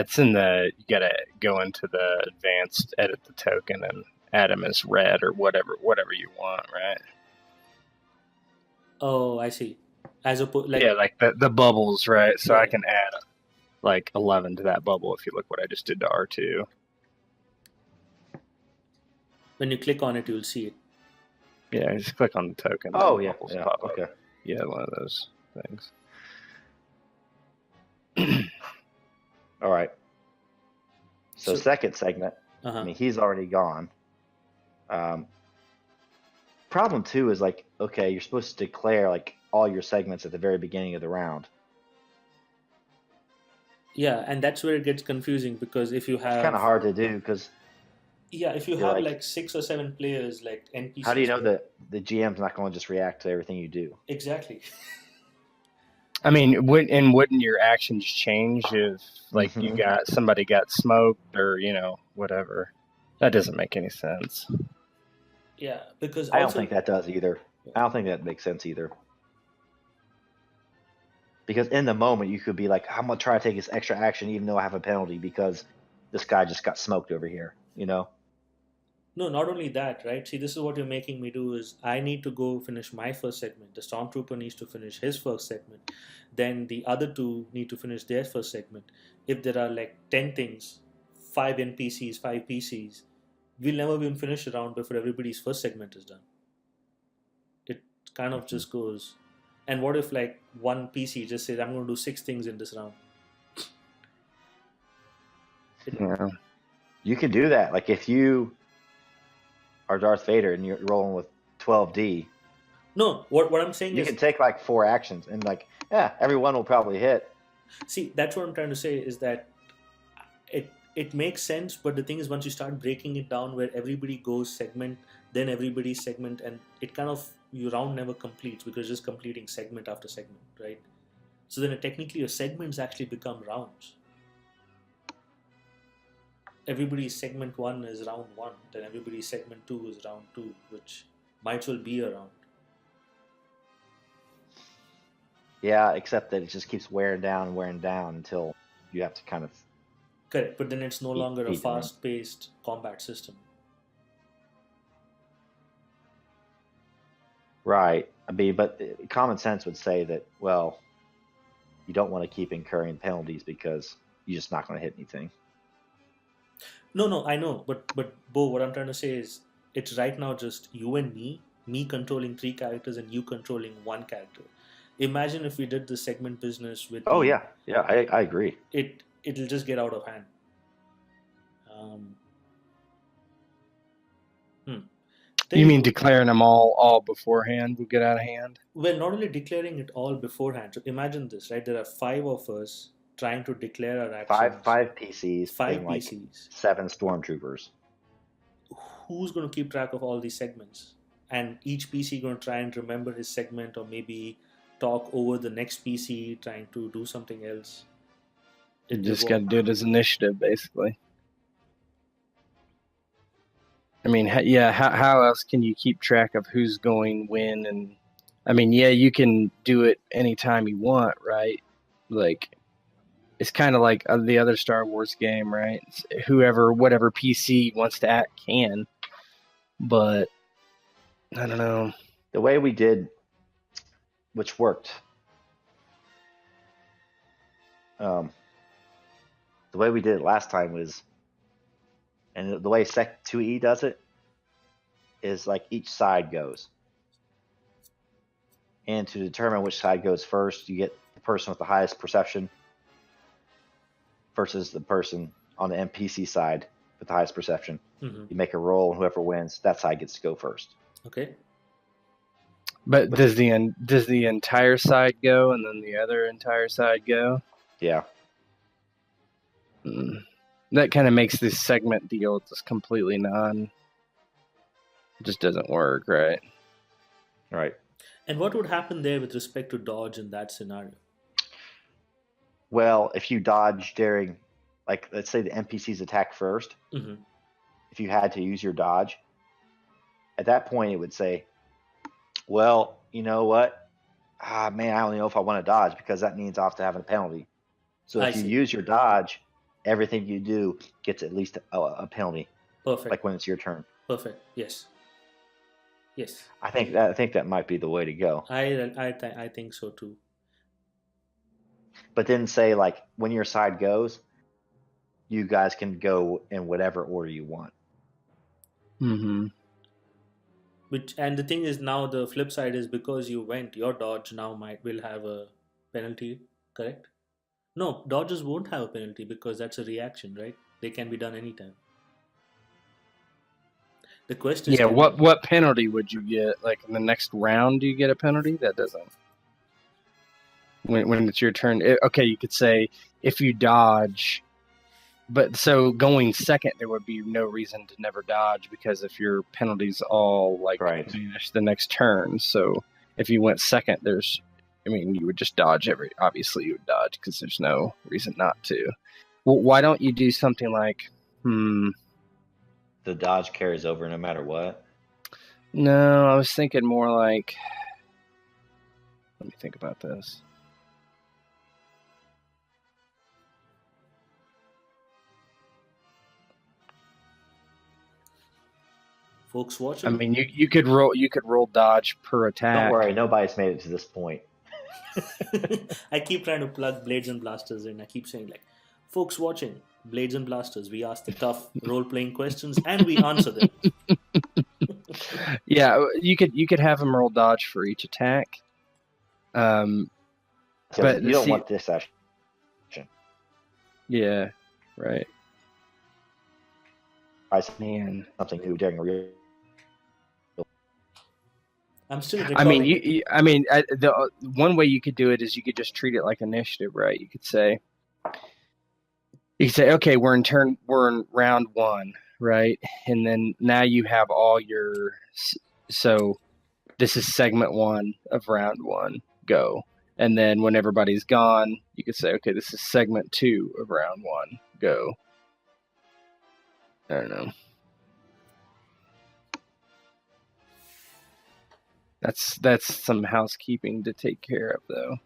It's in the, you gotta go into the advanced, edit the token, and add them as red or whatever you want, right? Oh, I see. As opposed, like, Yeah, like the bubbles, right? So I Right. can add like 11 to that bubble if you look what I just did to R2. when you click on it, you'll see it. Yeah, just click on the token. Oh, and yeah. bubbles Yeah. pop up. Okay. Yeah, one of those things. All right. So So- second segment. Uh-huh. I mean, he's already gone. Problem two is like, okay, you're supposed to declare like all your segments at the very beginning of the round. Yeah, and that's where it gets confusing because if you It's have kind of hard to do because if you you're have like- like 6 or 7 players, like NPCs. how do you know that the GM's not going to just react to everything you do? Exactly. I mean, wouldn't your actions change if like you Mhm. got somebody got smoked or whatever? That doesn't make any sense. Yeah, because I don't also think that does either. I don't think that makes sense either. Because in the moment, you could be like, I'm going to try to take this extra action even though I have a penalty because this guy just got smoked over here, No, not only that, right? See, this is what you're making me do is I need to go finish my first segment. The stormtrooper needs to finish his first segment. Then the other two need to finish their first segment. If there are like 10 things, 5 NPCs, 5 PCs, we'll never even finish a round before everybody's first segment is done. It kind of just goes. And what if like one PC just says, I'm going to do 6 things in this round? Yeah. You can do that. Like if you are Darth Vader and you're rolling with 12D, No, what I'm saying you is, can take like 4 actions and like, yeah, everyone will probably hit. see, that's what I'm trying to say is that it makes sense, but the thing is, once you start breaking it down, where everybody goes segment, then everybody's segment, and it kind of your round never completes because you're just completing segment after segment, right? So then technically your segments actually become rounds. Everybody's segment 1 is round 1, then everybody's segment 2 is round 2, which might as well be a round. Yeah, except that it just keeps wearing down until you have to kind of. Correct, but then it's no longer a Beat them. fast-paced combat system. Right. I mean, but common sense would say that, well, you don't want to keep incurring penalties because you're just not going to hit anything. No, I know, but Bo, what I'm trying to say is, it's right now just you and me controlling 3 characters and you controlling 1 character. Imagine if we did the segment business with. Oh, yeah. Yeah, I agree. It'll just get out of hand. There You mean go. declaring them all beforehand will get out of hand? We're not only declaring it all beforehand. So imagine this, right? There are 5 of us trying to declare our actions. Five PCs 5 and like PCs. 7 stormtroopers. Who's going to keep track of all these segments? And each PC going to try and remember his segment, or maybe talk over the next PC trying to do something else. You just got to do it as initiative, basically. I mean, how else can you keep track of who's going when? And I mean, yeah, you can do it anytime you want, right? Like, it's kind of like the other Star Wars game, right? It's whatever PC wants to act can. But I don't know. The way we did, which worked, the way we did it last time was, and the way Sec 2E does it is like each side goes. And to determine which side goes first, you get the person with the highest perception versus the person on the NPC side with the highest perception. Mm-hmm. You make a roll, and whoever wins, that side gets to go first. Okay. But does the entire side go, and then the other entire side go? Yeah. Mm. that kind of makes this segment deal just completely it just doesn't work, right? Right. And what would happen there with respect to dodge in that scenario? Well, if you dodge during, like, let's say the NPCs attack first, Hmm. if you had to use your dodge, at that point it would say, well, you know what? Ah, man, I don't know if I want to dodge because that means I have to have a penalty. So I if you see. use your dodge, everything you do gets at least a penalty, Perfect. like when it's your turn. Perfect. Yes. Yes. I think that might be the way to go. I think so too. But then say, like, when your side goes, you guys can go in whatever order you want. Mm-hmm. Which, and the thing is, now the flip side is, because you went, your dodge now will have a penalty, correct? No, dodges won't have a penalty because that's a reaction, right? They can be done anytime. The question is, Yeah, can you? what penalty would you get? Like in the next round, do you get a penalty? That doesn't. When it's your turn, okay, you could say if you dodge, but so going second, there would be no reason to never dodge because if your penalties all like Right. vanish the next turn, so if you went second, you would just dodge obviously you would dodge because there's no reason not to. Well, why don't you do something like, The dodge carries over no matter what. No, I was thinking more like, let me think about this. Folks I watching? mean, you could roll dodge per attack. Don't worry, nobody's made it to this point. I keep trying to plug Blades and Blasters in. I keep saying, like, folks watching, Blades and Blasters, we ask the tough role playing questions and we answer them. Yeah, you could have him roll dodge for each attack. So But you don't want this action. Yeah, right. Man, something new during a real. I'm still I mean, recording. the one way you could do it is you could just treat it like initiative, right? You could say, okay, we're in round one, right? And then now you have all your, so this is segment one of round one, go. And then when everybody's gone, you could say, okay, this is segment two of round one, go. I don't know. That's some housekeeping to take care of, though.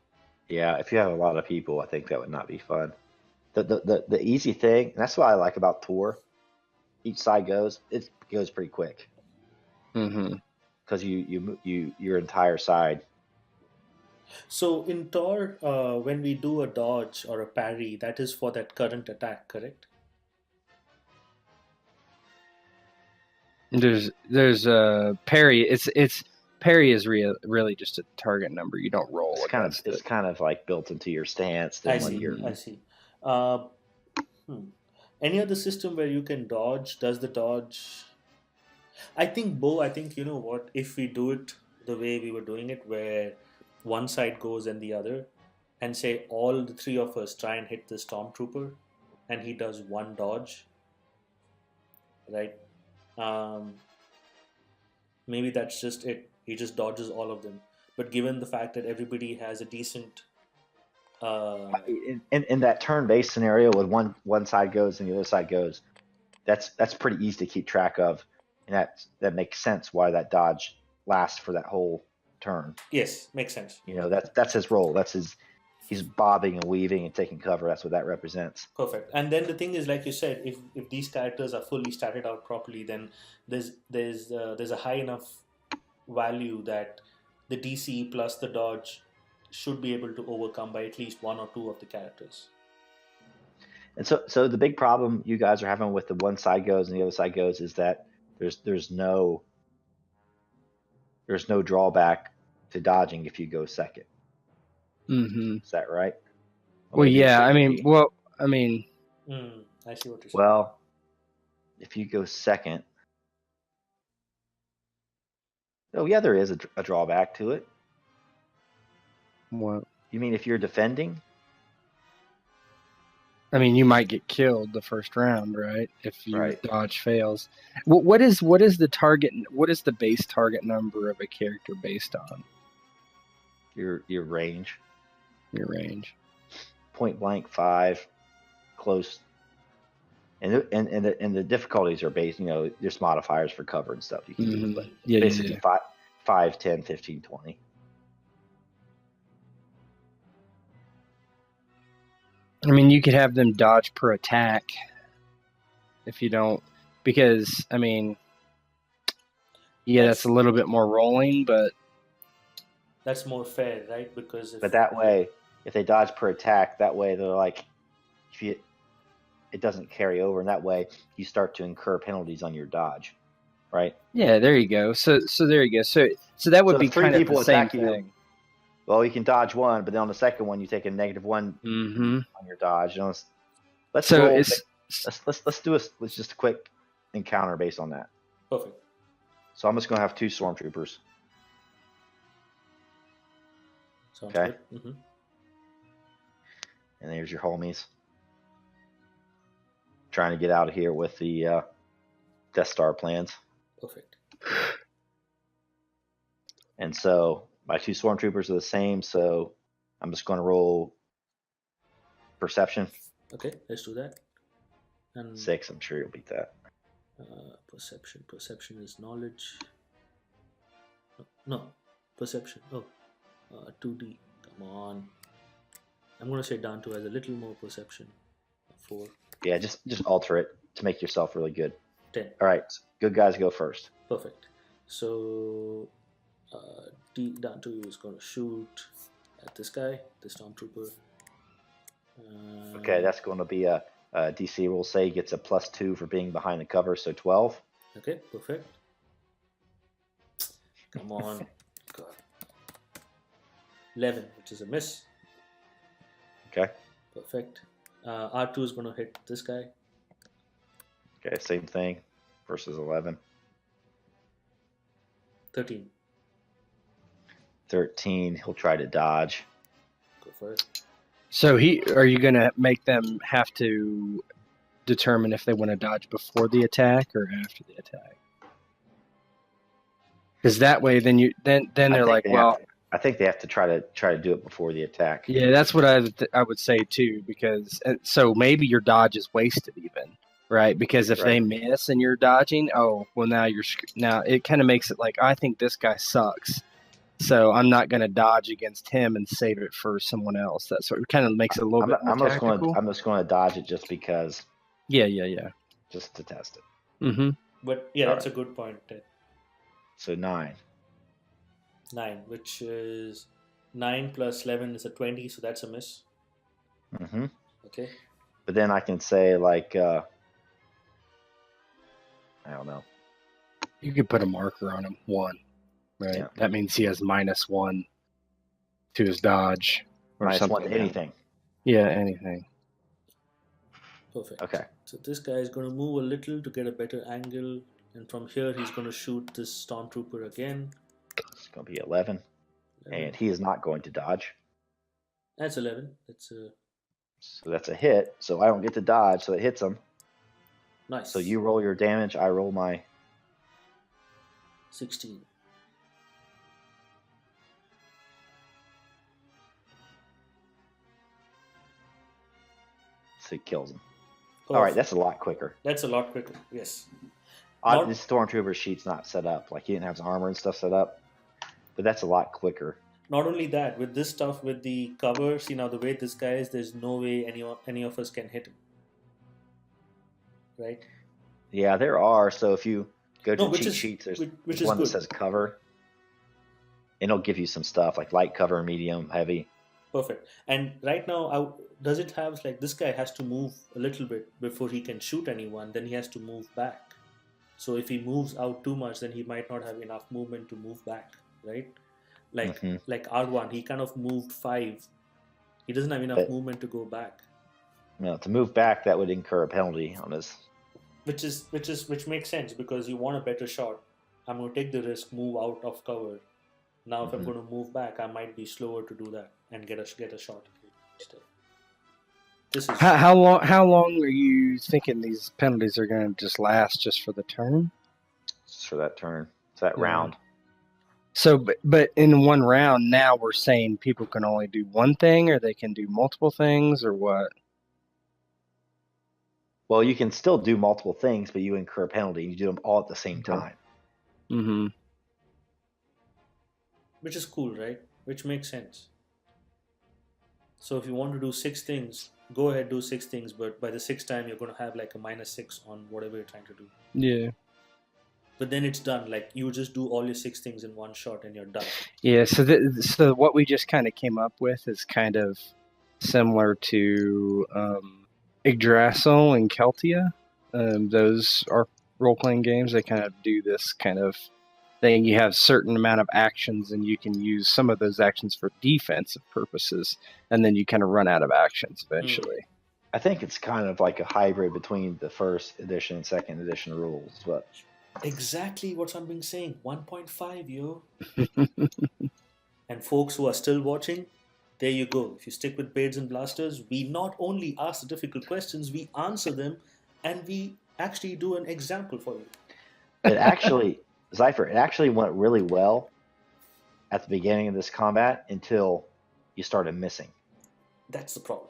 Yeah, if you have a lot of people, I think that would not be fun. The easy thing, and that's what I like about Tor. Each side goes, it goes pretty quick. Mm-hmm. Because your entire side. So in Tor, when we do a dodge or a parry, that is for that current attack, correct? There's a parry. It's parry is really just a target number. You don't roll against It's it. kind of like built into your stance. I Then when see. you're I see. Any other system where you can dodge? Does the dodge? I think Bo. I think, you know what? If we do it the way we were doing it, where one side goes and the other, and say all the three of us try and hit the stormtrooper, and he does one dodge, right? Um, Maybe that's just it. He just dodges all of them. But given the fact that everybody has a decent, uh, in that turn-based scenario, when one side goes and the other side goes, that's pretty easy to keep track of, and that makes sense why that dodge lasts for that whole turn. yes, makes sense. You know, that's his role. He's bobbing and weaving and taking cover. That's what that represents. Perfect. And then the thing is, like you said, if these characters are fully started out properly, then there's a high enough value that the DC plus the dodge should be able to overcome by at least one or two of the characters. And so the big problem you guys are having with the one side goes and the other side goes is that there's no drawback to dodging if you go second. Mm-hmm. Is that right? Or Well, maybe it yeah. shouldn't be. I see what you're saying. Well, if you go second, oh yeah, there is a drawback to it. What? You mean if you're defending? I mean, you might get killed the first round, right? If your Right. dodge fails. What is the target? What is the base target number of a character based on Your range. your range? Point blank 5, close. And the difficulties are based, there's modifiers for cover and stuff you can use, but Yeah, basically yeah. 5, 10, 15, 20. I mean, you could have them dodge per attack if you don't, because I mean, yeah, that's a little bit more rolling, but That's more fair, right? Because if But that way, if they dodge per attack, that way they're like, if you, it doesn't carry over, and that way you start to incur penalties on your dodge, right? yeah, there you go. So there you go. So that would So be if 3 kind of people the same attack you, thing. well, you can dodge one, but then on the second one you take a -1 Mm-hmm. on your dodge. Let's So roll. it's Let's do let's just a quick encounter based on that. perfect. So I'm just gonna have 2 stormtroopers. Sounds Okay. good. Mm-hmm. And there's your homies. Trying to get out of here with the Death Star plans. Perfect. And so my 2 stormtroopers are the same, so I'm just going to roll perception. Okay, let's do that. And 6, I'm sure you'll beat that. perception. Perception is knowledge. No, perception. Oh, 2D. Come on. I'm gonna say Danto has a little more perception. 4, Yeah, just alter it to make yourself really good. 10. All right, good guys go first. Perfect. So Danto is gonna shoot at this guy, the stormtrooper. Okay, that's going to be a DC roll. Say he gets a +2 for being behind the cover, so 12. Okay, perfect. Come on. God. 11, which is a miss. Okay. Perfect. R2 is going to hit this guy. Okay, same thing. Versus 11. 13. 13, he'll try to dodge. Go for it. so are you gonna make them have to determine if they want to dodge before the attack or after the attack? Because that way, then they're like, well, I think they have to try to do it before the attack. yeah, that's what I would say too. Because so maybe your dodge is wasted even, right? Because if they miss and you're dodging, oh well, now it kind of makes it like I think this guy sucks, so I'm not going to dodge against him and save it for someone else. That sort of kind of makes it a little bit more tactical. I'm just going to dodge it just because. Yeah. Just to test it. Mm-hmm. But yeah, that's a good point, Ted. So 9. 9, which is 9 plus 11 is a 20, so that's a miss. Mm-hmm. Okay. But then I can say like, I don't know. You could put a marker on him, 1, right? Yeah. That means he has -1 to his dodge or -1 something. to anything. Yeah, anything. Perfect. Okay. So this guy is going to move a little to get a better angle, and from here he's going to shoot this stormtrooper again. It's going to be 11. And he is not going to dodge. That's 11. So that's a hit. So I don't get to dodge, so it hits him. Nice. So you roll your damage, I roll my 16. So he kills him. Perfect. All right, that's a lot quicker. That's a lot quicker, yes. This stormtrooper sheet's not set up. Like he didn't have his armor and stuff set up. But that's a lot quicker. Not only that, with this stuff, with the cover, see now the way this guy is, there's no way any of us can hit him. Right? Yeah, there are. So if you go to cheat sheets, there's which one is that says cover. And it'll give you some stuff like light cover, medium, heavy. Perfect. And right now, does it have like this guy has to move a little bit before he can shoot anyone, then he has to move back. So if he moves out too much, then he might not have enough movement to move back, right? Like R1, he kind of moved 5. He doesn't have enough movement to go back. No, to move back, that would incur a penalty on his. Which makes sense because you want a better shot. I'm going to take the risk, move out of cover. Now, if I'm going to move back, I might be slower to do that and get a shot instead. This is How long are you thinking these penalties are going to just last just for the turn? Just for that turn. It's that Yeah. round. So, but in one round, now we're saying people can only do one thing, or they can do multiple things, or what? Well, you can still do multiple things, but you incur a penalty. You do them all at the same Okay. time. Mm-hmm. which is cool, right? Which makes sense. So if you want to do 6 things, go ahead, do 6 things, but by the sixth time you're going to have like a -6 on whatever you're trying to do. Yeah. But then it's done. Like you just do all your 6 things in one shot and you're done. Yeah. So what we just kind of came up with is kind of similar to Yggdrasil and Celtia. Those are role-playing games. They kind of do this kind of thing. You have a certain amount of actions, and you can use some of those actions for defensive purposes, and then you kind of run out of actions eventually. I think it's kind of like a hybrid between the first edition and second edition rules, but Exactly what I'm being saying. 1.5, yo. And folks who are still watching, there you go. If you stick with Blades and Blasters, we not only ask the difficult questions, we answer them, and we actually do an example for you. it actually, Xeipher, it actually went really well at the beginning of this combat until you started missing. That's the problem.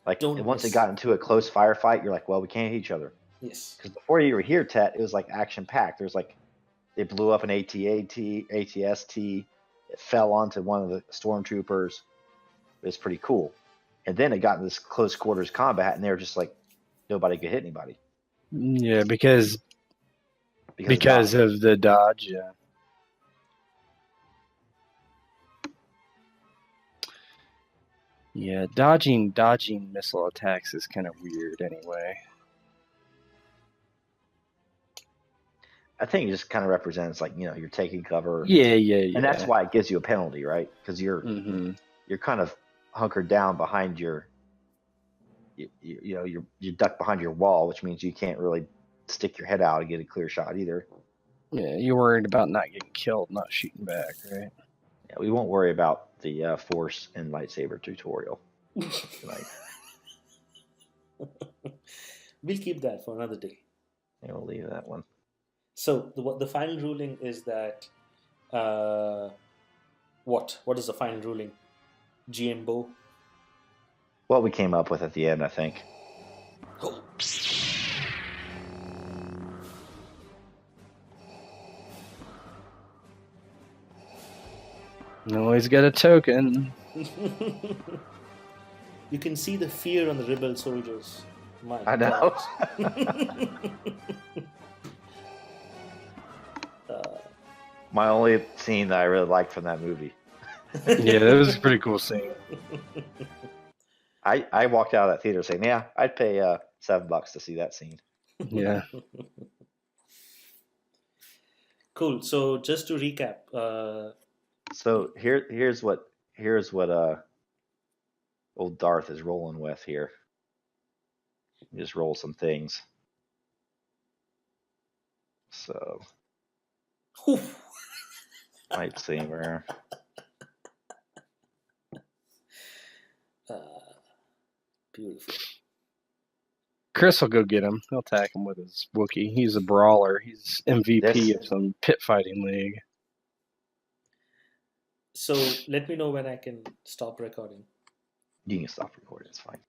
Like Don't once miss. it got into a close firefight, you're like, well, we can't hit each other. Yes. Because before you were here, Tet, it was like action packed. There's like they blew up an ATST. It fell onto one of the stormtroopers. It was pretty cool. And then it got into this close quarters combat, and they were just like nobody could hit anybody Yeah, because because of the dodge. Yeah. Yeah, dodging missile attacks is kind of weird anyway. I think it just kind of represents like you're taking cover. Yeah. And that's why it gives you a penalty, right? Because you're kind of hunkered down behind your you're ducked behind your wall, which means you can't really stick your head out and get a clear shot either. Yeah, you're worried about not getting killed, not shooting back, right? Yeah, we won't worry about the Force and lightsaber tutorial tonight. We'll keep that for another day. Yeah, we'll leave that one. So the final ruling is that what is the final ruling? GM Bo. What we came up with at the end, I think. Oh. No, he's got a token. You can see the fear on the rebel soldiers. My I know. My only scene that I really liked from that movie. Yeah, that was a pretty cool scene. I walked out of that theater saying, "Yeah, I'd pay $7 to see that scene." Yeah. Cool. So just to recap, So here's what old Darth is rolling with here. Just roll some things. So lightsaber. Beautiful. Chris will go get him. He'll attack him with his Wookiee. He's a brawler. He's MVP of some pit fighting league. So let me know when I can stop recording. You can stop recording. It's fine.